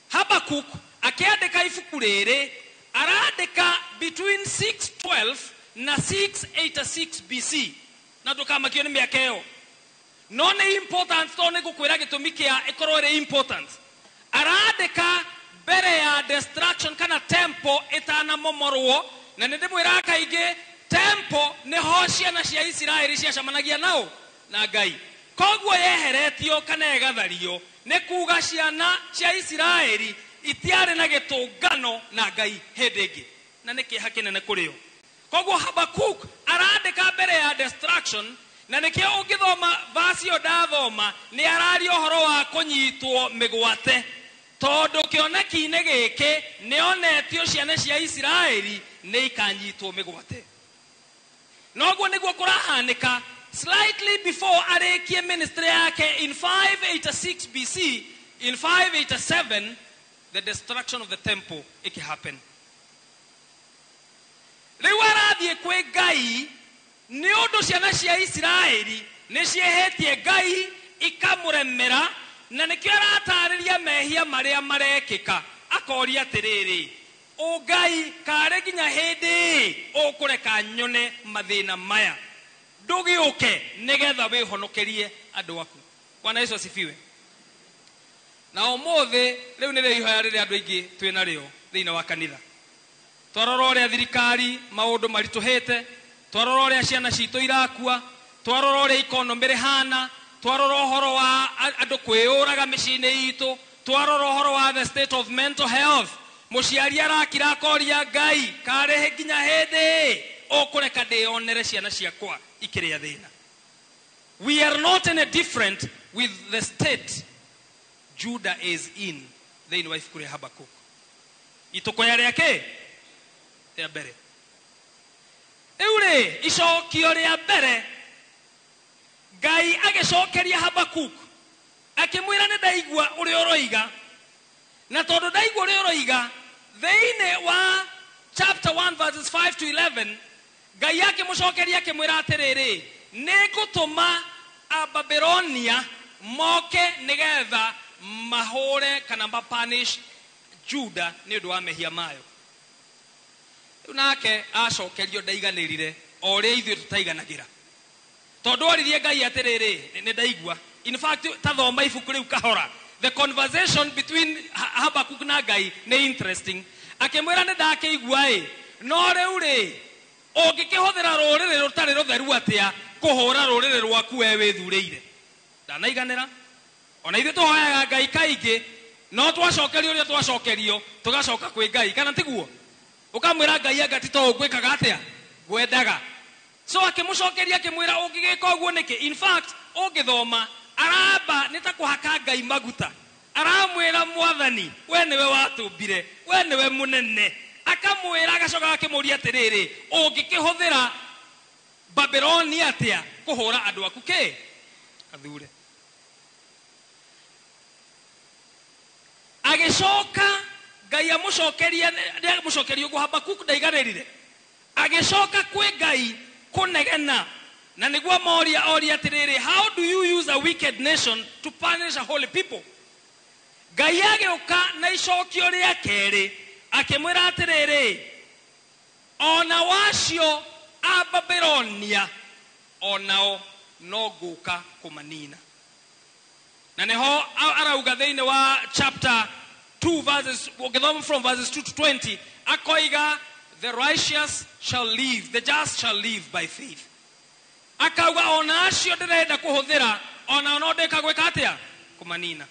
Habakuku akĩandĩka ibuku rĩrĩ, arandĩka between 612 na 686 BC. Na ndũkamakio nĩ mĩaka ĩyo. No nĩ important tondũ nĩ ngũkwĩra gĩtũmi kĩa ĩkorwo ĩrĩ important. Arandĩka mbere ya destruction kana temple ĩtanamomorwo, na nĩ ndĩmwĩra kaingĩ temple nĩho ciana cia Isiraeli ciacemanagia nao na Ngai. Koguo yeheretio kana egathario, nĩ kuga ciana cia Isiraeli itiarĩ na gĩtũngano na Ngai hĩndĩ ĩngĩ, na nĩ kĩeha kĩnene kũrĩ o. Koguo Habakuku arandĩka mbere ya destruction, na nĩkĩo ũngĩthoma verse ĩyo ndathoma nĩ araria ũhoro wa kũnyitwo mĩgwate, tondũ kĩoneki-inĩ gĩkĩ nĩonetio ciana cia Isiraeli nĩ ikanyitwo mĩgwate. Noguo nĩguo kũrahanĩka slightly before arĩkie ministry yake in 586 BC. In 587 the destruction of the temple happen. Rĩu arathiĩ kwĩ Ngai nĩ ũndũ ciana cia Isiraeli nĩ ciehĩtie Ngai ikamũremera, na nĩkĩo aratarĩria mehia marĩa marekĩka. Akoria atĩrĩrĩ, o Ngai karĩ nginya hĩndĩ ũkũreka nyone mathĩna maya, ndũgĩũke nĩgetha wĩhonokerie andũ aku. Bwana Yesu asifiwe. Na ũmũthĩ rĩu nĩrĩo ihoya rĩrĩa andũ aingĩ twĩ narĩo thĩinĩ wa kanitha. Twarora ũrĩa thirikari maũndũ maritũhĩte, twarora ũrĩa ciana citũ irakua, twarora ũrĩa ikonomi rĩhana, twarora ũhoro wa andũ kwĩyũraga mĩciĩ-inĩ itũ, twarora ũhoro wa the state of mental health. Mũciari arakira akoria Ngai karĩ nginya hĩndĩ ũkũreka ndĩonere ciana ciakwa ikĩrĩa thĩna. We are not any different with the state Judah is in thĩinĩ wa ibuku rĩa Habakuku. Itũkũya rĩake rĩa mbere. Rĩu rĩ, icokio rĩa mbere Ngai agĩcokeria Habakuku akĩmwĩra nĩ ndaigua ũrĩa ũroiga, na tondũ ndaigua ũrĩa ũroiga thĩinĩ wa chapter 1 verses 5 to 11, Ngai akĩmũcokeria akĩmwĩra atĩrĩrĩ, nĩ ngũtũma Ababilonia moke nĩgetha mahũre kana mapunish Judah nĩ ũndũ wa mehia mayo. Rĩu nake acokerio ndaiganĩrire o ũrĩa ithuĩ tũtaiganagĩra, tondũ oririe Ngai atĩrĩrĩ, nĩ ndaigua. In fact tathoma ibuku rĩu kahora. The conversation between Habakuku na Ngai nĩ interesting. Akĩmwĩra nĩ ndakĩigua no rĩu rĩ, ũngĩkĩhũthĩra rũrĩrĩ rũtarĩ rũtheru atĩa kũhũra rũrĩrĩ rwaku we wĩthurĩire. Ndanaiganĩra. Ona ithuĩ tũhoyaga Ngai kaingĩ, no twacokerio ũrĩa twacokerio tũgacoka kwĩ Ngai, kana tiguo? Ũkamwĩra Ngai anga ti to ũgwĩkaga atĩa? gwendaga. So akimucokeria akimwira ungigika uguo niki. In fact ungithoma aramba nitakuhaka Ngai maguta. Aramwira Mwathani we niwe watumbire, we niwe munene. Akamwira agacoka akimuria atiriri ungikihuthira Babyloni atia kuhura andu aku ke athure. Agicoka Ngai amucokeria uguo Habakuku ndaigarĩrire. Agicoka kwi Ngai kunegena na niguo oria atiriri, how do you use a wicked nation to punish a holy people? Ngai agĩũka na icokio rĩa kerĩ akimwira atiriri, ona wacio a Babylonia onao no ngũka kumanina. Na neho arauga thĩinĩ wa chapter 2 verses, from verses 2 to 20, akoiga the righteous shall live, the just shall live by faith. Akauga ona acio ndirenda kuhuthira ona no ndeka gwika atia kumanina.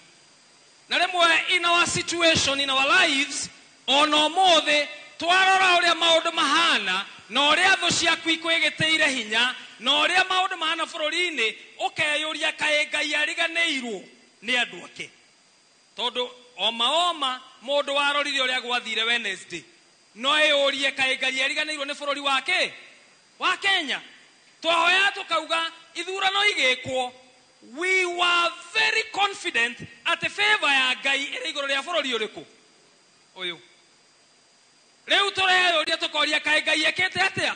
Na rimwe in our situation, in our lives, ona mothe twarora uria maundu mahana na uria thu ciaku ikwigitiire hinya na uria maundu mahana bururi-ini, ukeyuria kae Ngai ariganĩirwo ni andu ake. Tondu oma mundu warorire uria gwathire Wednesday, no eyurie kae Ngai ariganĩirwo ni bururi wake wa Kenya. Twahoya tukauga ithurano igikwo, we were very confident at the favor ya Ngai iri iguru ria bururi uriku uyu. Riu tureyuria tukoria kae Ngai ekete atia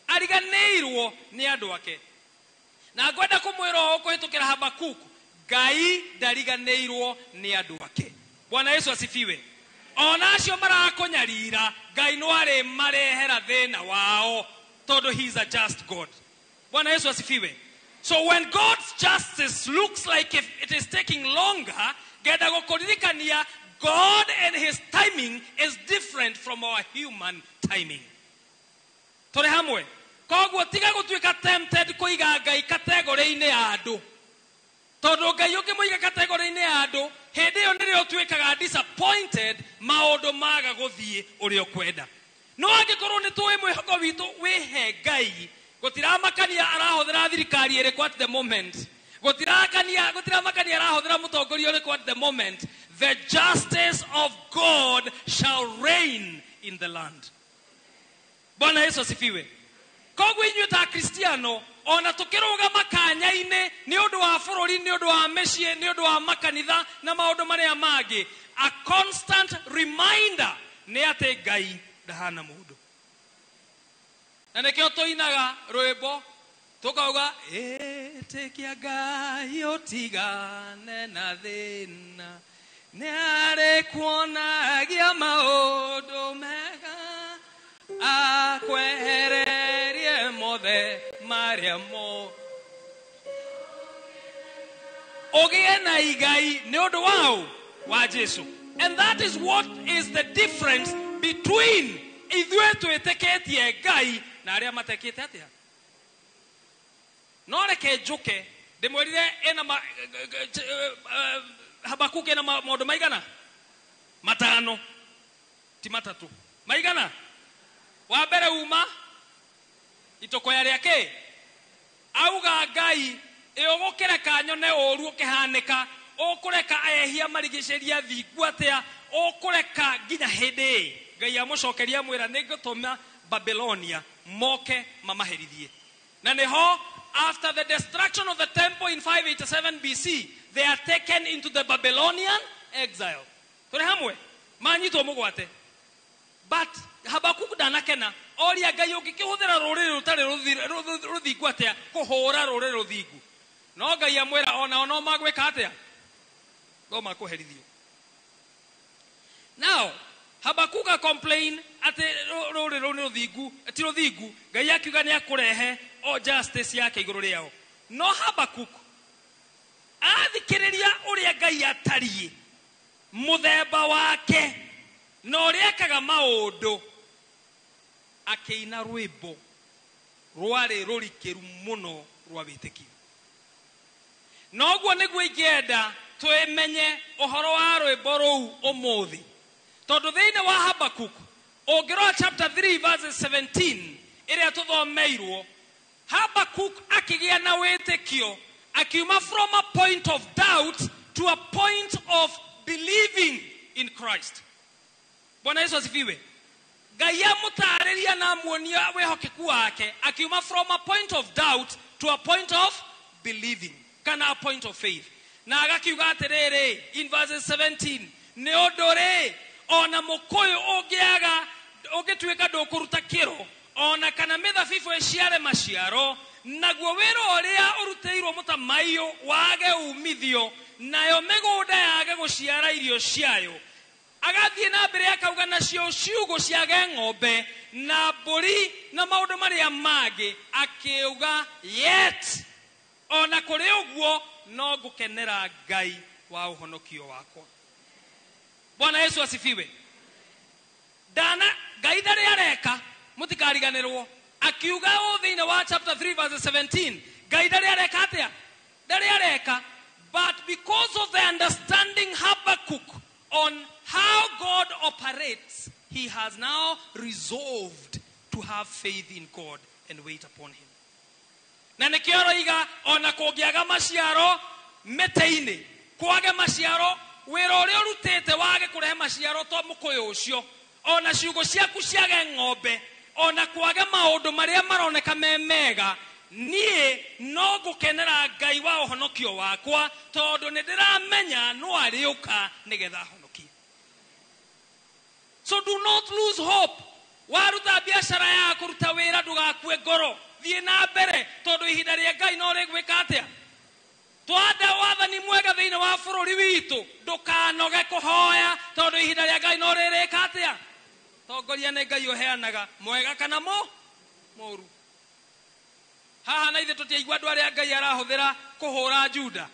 ariganĩirwo ni andu ake. Na ngwenda kumwira ukuhitukira Habakuku, Ngai ndariganĩirwo ni andu ake. Bwana Yesu asifiwe. Ona acio marakunyarira Ngai no ari marehera thina wao tondu he is a just God. Bwana Yesu asifiwe. So when God's justice looks like if it is taking longer, ngenda gukuririkania God and his timing is different from our human timing. Tore hamwe. Koguo tiga gutuika tempted kuiga Ngai category-ini ya andu. Tondu Ngai ukimuiga category-ini ya andu, hindi iyo ndirio tuikaga disappointed, maundu maga guthie urio kwenda. No angikorwo ni tuwi mwihoko witu wihe Ngai, gutiramakania arahuthira thirikari iriku at the moment, gutiramakania arahuthira mutongoria uriku at the moment, the justice of God shall reign in the land. Bwana Yesu asifiwe. Koguo inyuĩ ta Kristiano ona tukiruga makanya-ini ni undu wa bururi, ni undu wa mecii, ni undu wa makanitha na maundu maria mangi, a constant reminder ni ati Ngai ndahana mundu. Na nikio tuinaga rwimbo tukauga itikia Ngai utigane na thina, ni ari kuonagia maundu mega, akwehererie mothe maria mo ogie na igai ni undu wa Jesu. And that is what is the difference between ithuĩ twĩtĩkĩtie Ngai na arĩa matekĩte atia. No reke njuke ndĩmwĩrire ena Habakuku ena maũndũ maigana? Matano, ti matatu. Maigana? Wa mbere uma itokoya rĩake auga Ngai ũgũkĩreka nyone ũru ũkĩhanĩka, ũkũreka ayehia marigicĩria thingu atia, ũkũreka nginya hĩndĩ Ngai amucokeria mwĩra nĩngũtũma Babylonia moke mamaherithie. Na neho after the destruction of the temple in 587 BC, they are taken into the Babylonian exile. Tore hamwe manyitwo mugwate. But Habakuku ndanakena oria Ngai ũngĩkĩhũthĩra rũrĩrĩ rũtarĩ rũthingu atia kũhũra rũrĩrĩ rũthingu. No Ngai amwĩra ona no magwĩka atia, no makũherithio. Now Habakuku complain ati rũrĩrĩ rũu nĩ rũthingu, ti rũthingu. Ngai akiuga nĩ akũrehe o justice yake igũrũ rĩao. No Habakuku athikĩrĩria ũrĩa Ngai atariĩ, mũthemba wake na ũrĩa ekaga maũndũ, akĩina rwĩmbo rwarĩ rũrikĩru mũno rwa wĩtĩkio. Noguo nĩguo ingĩenda twĩmenye ũhoro wa rwĩmbo rũu ũmũthĩ. Tondu thĩinĩ wa Habakuku ũngĩrora chapter 3 verses 17 ĩrĩa tũthomeirwo Habakkuk akĩgĩa na wĩtĩkio akiuma from a point of doubt to a point of believing in Christ. Bwana Yesu asifiwe. Ngai amũtaarĩria na amuonia wĩhokeku wake akiuma from a point of doubt to a point of believing, kana a point of faith. Na agakiuga atĩrĩrĩ in verse 17, nĩ ũndũ rĩ ona mũkũyũ ũngĩaga ũngĩtuĩka ndũkũruta kĩro ona kana mĩthabibũ ĩciare maciaro, naguo wĩra ũrĩa ũrutĩirwo mũtamaiyũ wage umithio, nayo mĩgũnda yage gũciara irio ciayo. Agathiĩ na mbere akauga nacio ciugũ ciage ng'ombe na mbũri na maũndũ marĩa mangĩ, akiuga yet ona kũrĩ ũguo no ngũkenera Ngai wa ũhonokio wakwa. Bwana Yesu asifiwe. Ngai ndarĩ areka mũtikariganĩrwo akiuga thĩinĩ wa chapter 3 verse 17, Ngai ndarĩ areka atĩa? Ndarĩ areka, but because of the understanding Habakkuk on how God operates, he has now resolved to have faith in God and wait upon him. Na nĩkĩo roiga ona kũngĩaga maciaro mĩtĩ-inĩ kwage maciaro, wĩra ũrĩa ũrutĩte wage kũrehe maciaro to mũkũyũ ũcio, ona ciugũ ciaku ciage ng'ombe, ona kwage maũndũ marĩa maroneka me mega, niĩ no ngũkenera Ngai wa ũhonokio wakwa tondũ nĩ ndĩramenya no arĩũka nĩgetha ahonokie. So do not lose hope. Waruta biashara ya kũruta wĩra ndũgakue ngoro, thiĩ na mbere tondũ ihinda rĩa Ngai no rĩgwĩka atĩa. Twanda wathani mwega thĩinĩ wa bũrũri witũ, ndũkanoge kũhoya tondũ ihinda rĩa Ngai no rĩrĩka atĩa. Tongoria nĩ Ngai ũheanaga mwega kana mũũru. Haha na ithe tũtiaigua andũ arĩa Ngai arahũthĩra kũhũra Juda.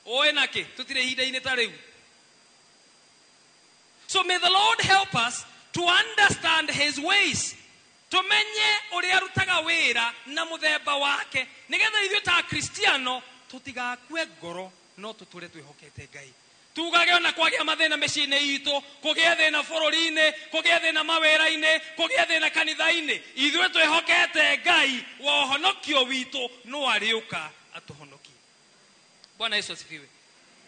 Oĩ nake tũtirĩ ihinda-inĩ ta rĩu. So may the Lord help us to understand his ways. Tumenye ũrĩa arutaga wĩra na mũthemba wake, nĩgetha ithuĩ ta Kristiano tũtigakue ngoro no tũtũre twĩhokete Ngai. Tugage ona kwagĩa mathĩna mĩciĩ-inĩ itũ, kũgĩa thĩna bũrũri-inĩ, kũgĩa thĩna mawĩra-inĩ, kũgĩa thĩna kanitha-inĩ, ithuĩ twĩhokete Ngai wa ũhonokio witũ no arĩũka atũhonokie. Bwana Yesu asifiwe.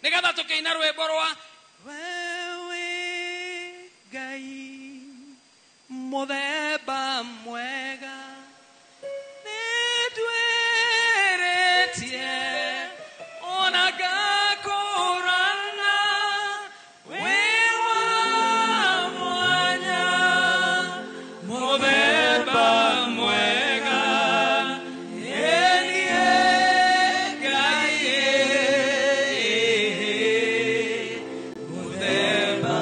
Nĩgetha tũkĩina rwĩmbo rwa wewe Ngai mũthemba mwega nĩndwĩrĩtie ona ngakũrana wĩ wa mwanya mũthemba mwega enie Ngai mũthemba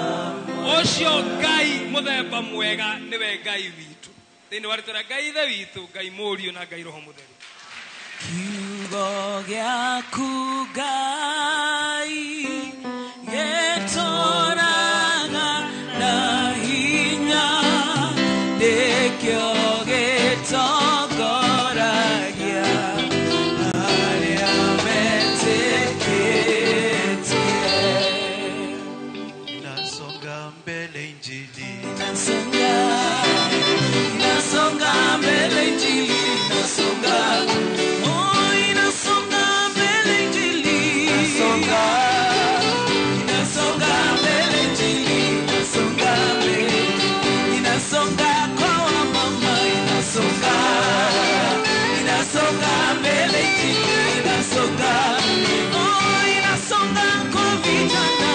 ũcio Ngai mũthemba mwega nĩwe Ngai witũ. Thĩinĩ wa rĩtwa rĩa Ngai ithe witũ, Ngai mũriũ na Ngai roho mũtheru. Kiugo gĩaku Ngai gĩtũũraga na hinya, nĩkĩo gĩtongoragia arĩa metĩkĩtie. Inasonga mbele injili, inasonga mbele injili, inasonga mbele injili, inasonga mbele injili, inasonga kwa mama, inasonga mbele injili, inasonga kwa vijana,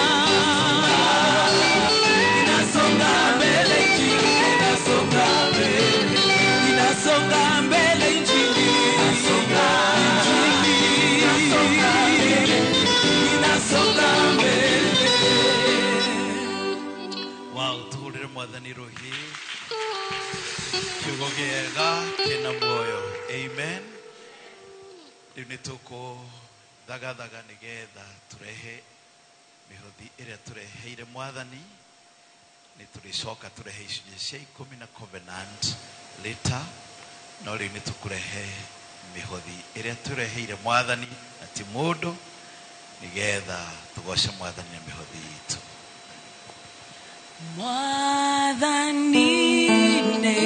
inasonga mbele injili, inasonga mbele injili, inasonga mbele. wow, tuhurire mwathani rohi kiugo gĩega kĩna muoyo. Amen. Rĩu nĩ tũkũthagathaga nĩgetha tũrehe mĩhothi ĩrĩa tũreheire mwathani. Nĩ tũrĩcoka tũrehe icunjĩ cia 10 na covenant later, no rĩu nĩ tũkũrehe mĩhothi ĩrĩa tũreheire mwathani na ti mũndũ, nĩgetha tũgoce mwathani na mĩhothi itũ. Mwathani nĩ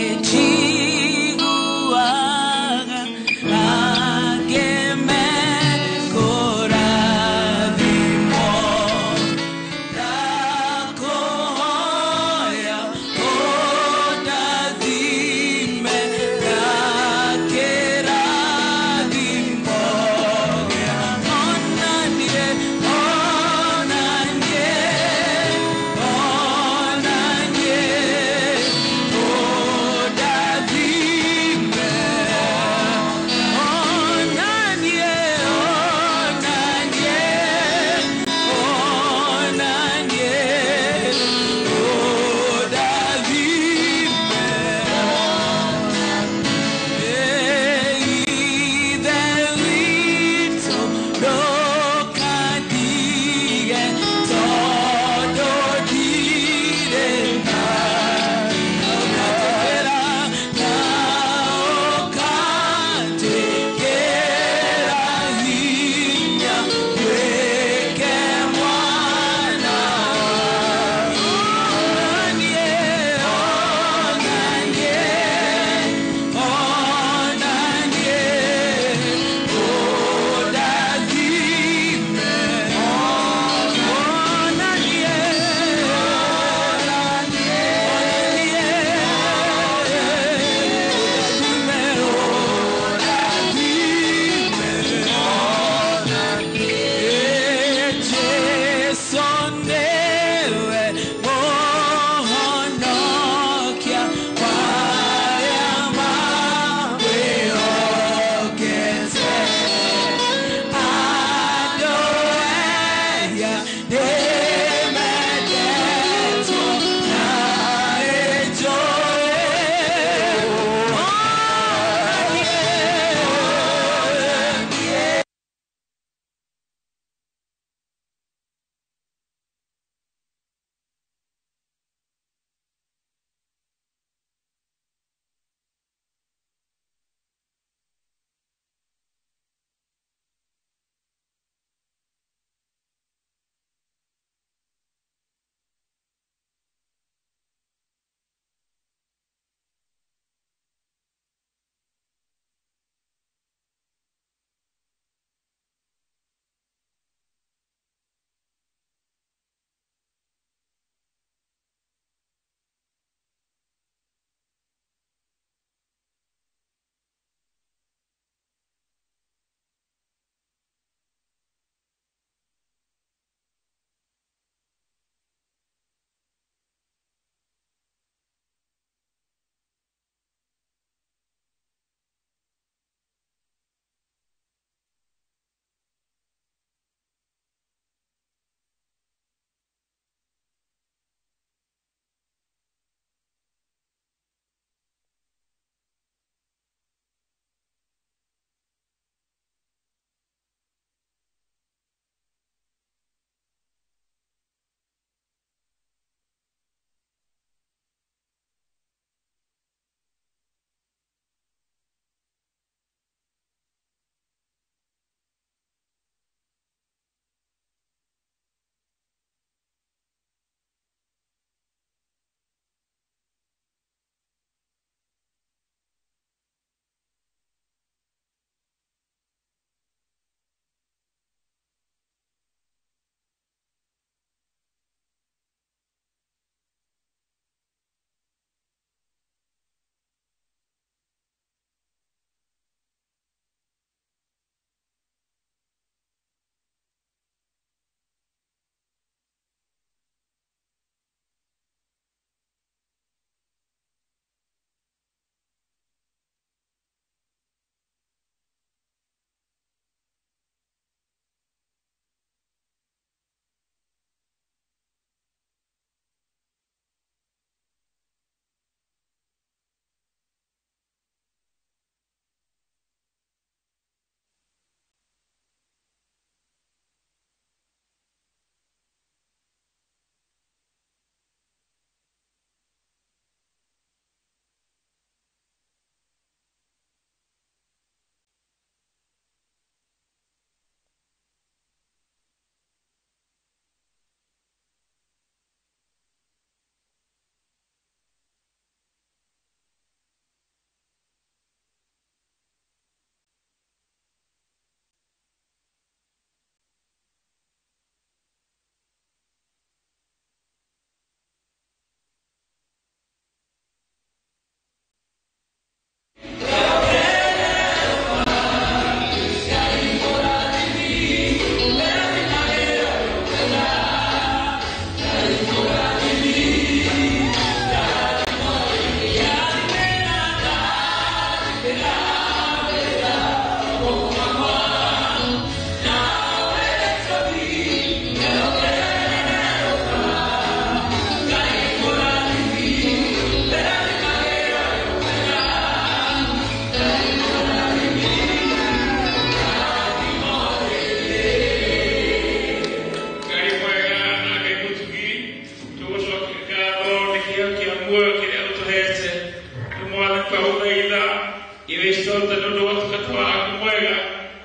Kristo tanondo watu wa kumwega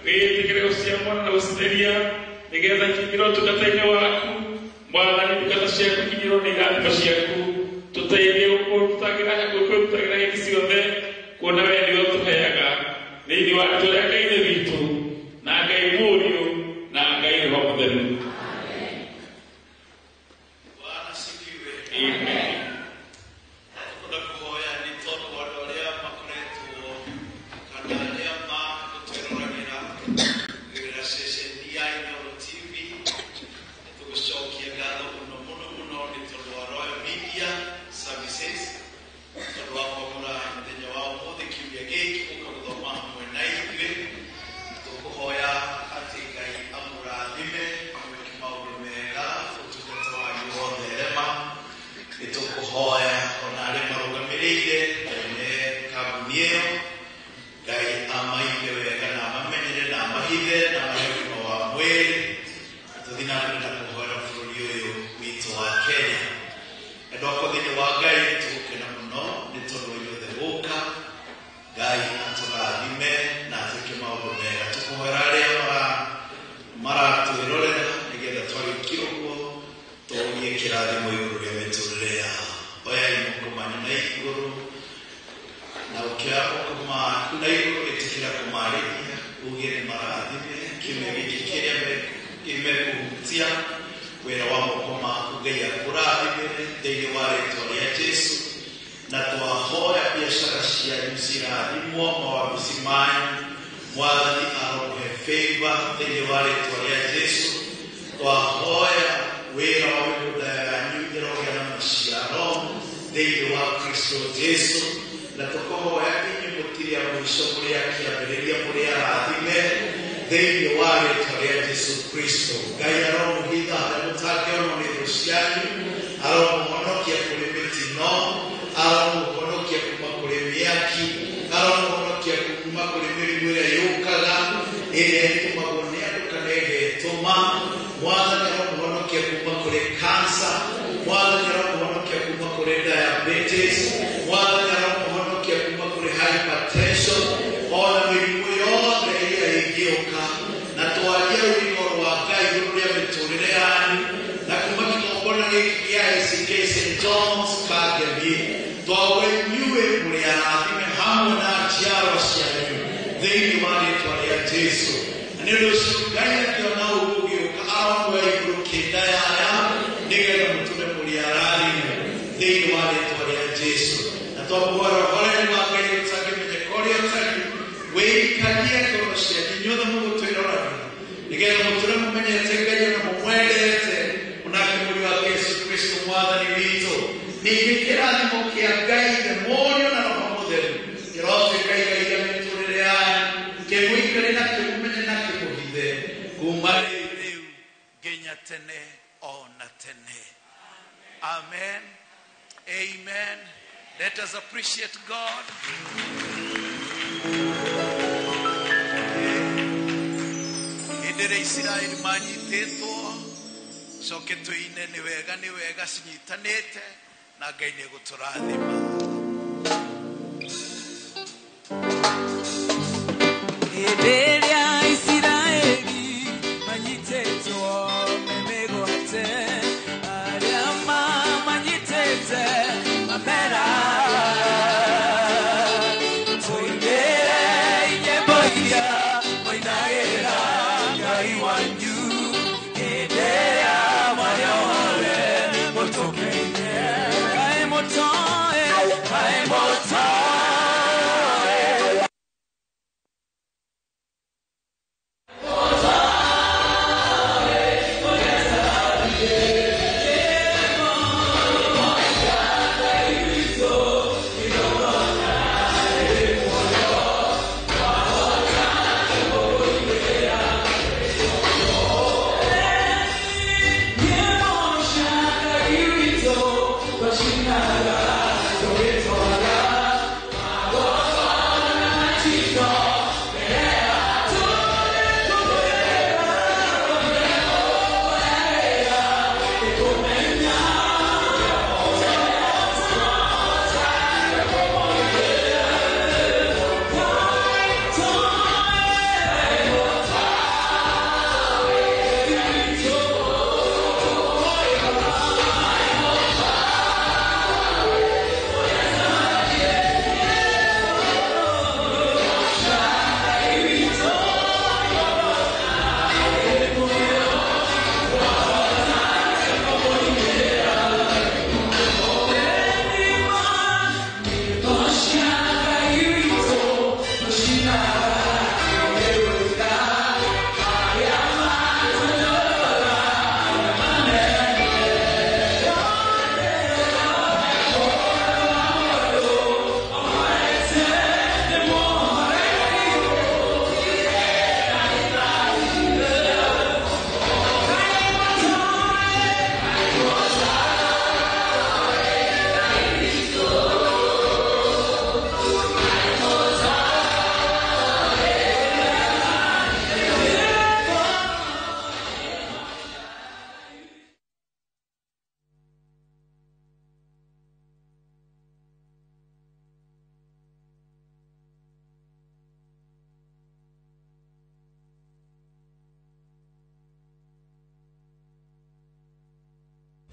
wewe tikire usiamona na usidelia nigeza kibiro tukataine waku mwana ni tukatashia kukijiro ni gani kashiaku tutaile uko tutagira ikisione kuona wewe ndio tuheaga ni watu yake ile vitu na ngaimurio na ngaire wa modelo. Amen. Bwana sifiwe. Amen. Amen. Amen. Let us appreciate God. Idere Israeli manyiteto soke tuine ni wega sinyitanete na Ngai ni guturathima. Idere Israeli manyiteto memegote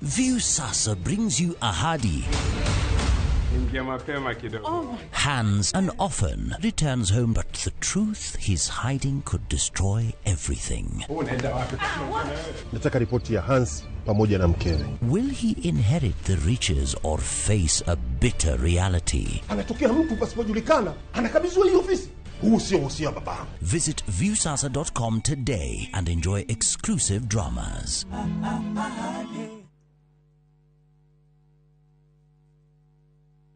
View Sasa brings you Ahadi. Hans, and often returns home, but the truth he's hiding could destroy everything. Nataka ripoti ya Hans pamoja na mkewe. Will he inherit the riches or face a bitter reality? Anatokea mtu pasipojulikana, anakabidhiwa hiyo ofisi. Huu sio baba. Visit viewsasa.com today and enjoy exclusive dramas.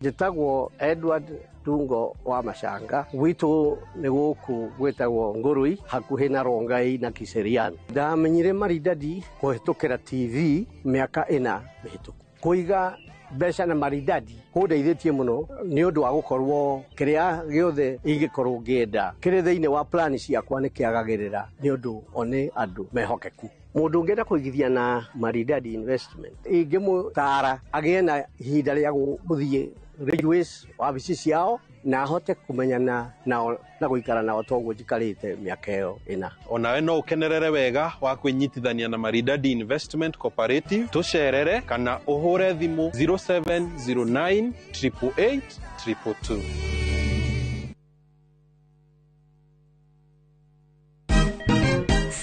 Jitagwo Edward Tungo wa Mashanga, witu ni guku gwetagwo Ngurui hakuhi na Rongai na Kiserian. Ndamenyire maridadi kuhitukira TV miaka ina mihituku. Kuiga mbeca na maridadi kundeithĩtie muno ni undu wa gukorwo kiria giothe ingikorwo ngienda kiri thiini wa plan ciakwa ni kiagagirira ni undu one andu mehokeku. Mundu ngenda kuigithia na Maridadi Investment ingimutara agie na ihinda ria guthie railways wabici ciao na hote kumenyana nao na guikara nao toguo jikarite miaka iyo ina. Onawe no ukenerere wega wa kwinyitithania na Maridadi Investment Cooperative tucerere kana uhure thimu 0709 888 222.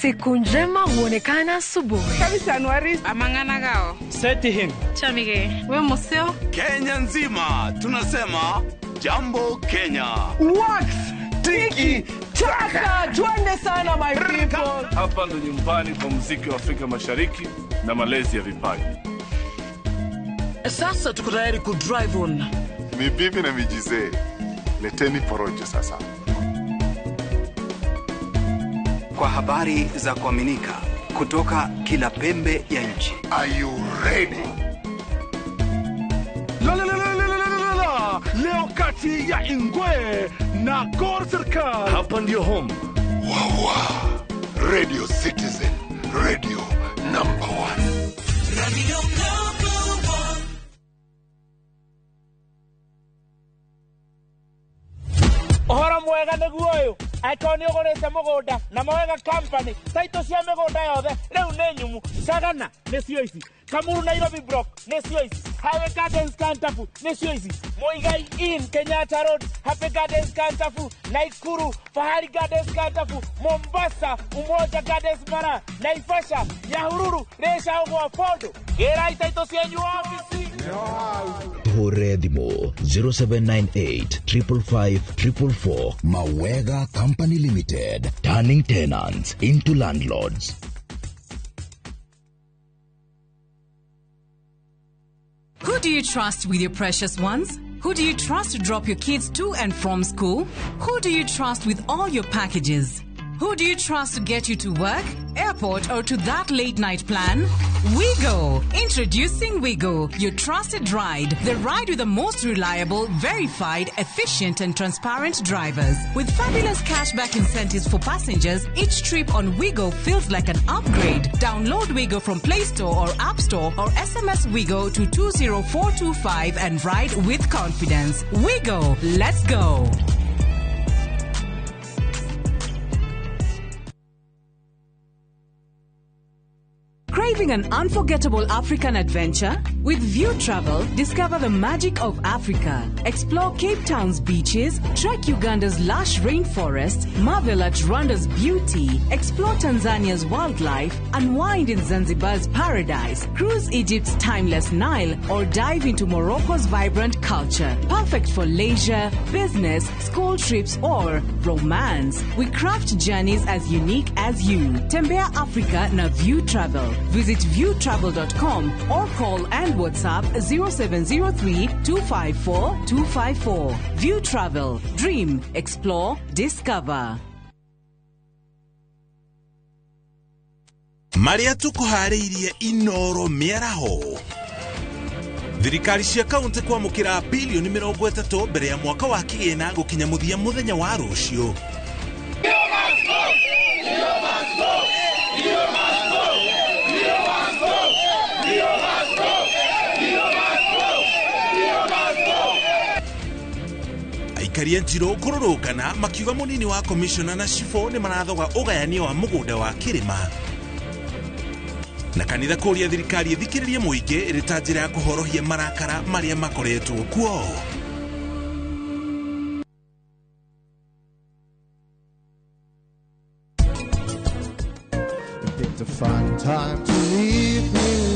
Siku njema huonekana asubuhi. Kabisa Anuari. Amangana gao. Seti him. Chamige. We museo. Kenya nzima tunasema jambo Kenya. Wax. Tiki. Chaka. Twende sana my people. Hapa ndo nyumbani kwa muziki wa Afrika Mashariki na malezi ya vipaji. Sasa tuko tayari ku drive on. Mibibi na mijize. Leteni porojo sasa. Kwa habari za kuaminika kutoka kila pembe ya nchi. Are you ready? Leo kati ya Ingwe na Gor Serikali. Hapa ndio home. Wawa. Radio Citizen. Radio number 1. Radio number 1. Ohora mwega niguo uyu akoni ogorete mugonda na mwega company taito cia migonda yothe riu ni nyumu Sagana ni cio ici Kamuru Nairobi block ni cio ici Highway Gardens Kantafu ni cio ici Muigai in Kenyatta Road Happy Gardens Kantafu Naikuru Fahari Gardens Kantafu Mombasa Umoja Gardens Mara Naivasha Nyahururu Resha Ogwa Fondo gira taito cia nyu office Hore Dimo 0798 555 444. Mawega Company Limited, turning tenants into landlords. Who do you trust with your precious ones? Who do you trust to drop your kids to and from school? Who do you trust with all your packages? Who do you trust to get you to work, airport, or to that late night plan? Wigo. Introducing Wigo, your trusted ride. The ride with the most reliable, verified, efficient, and transparent drivers. With fabulous cashback incentives for passengers, each trip on Wigo feels like an upgrade. Download Wigo from Play Store or App Store or SMS Wigo to 20425 and ride with confidence. Wigo, let's go. Craving an unforgettable African adventure? With View Travel, discover the magic of Africa. Explore Cape Town's beaches, trek Uganda's lush rainforest, marvel at Rwanda's beauty, explore Tanzania's wildlife, unwind in Zanzibar's paradise, cruise Egypt's timeless Nile, or dive into Morocco's vibrant culture. Perfect for leisure, business, school trips, or romance. We craft journeys as unique as you. Tembea Africa na View Travel. Visit viewtravel.com or call and WhatsApp 0703-254-254. View Travel. Dream, explore, discover. Maria tukuhariirie inoro miaraho. Thirikari cia kaunti kwamukira bilioni 30 mbere ya mwaka wa kigina gukinya muthia muthenya wa rucio. Aikari Njiro kururukana makiuga munini wa commissioner na shifo ni marathoga ugayanio wa mugunda wa Kirima. na kanitha kũria thirikari ithikĩrĩrie mũingĩ ĩrĩ ta njĩra ya kũhorohia marakara marĩa makoretwo kuo. To find time to leave me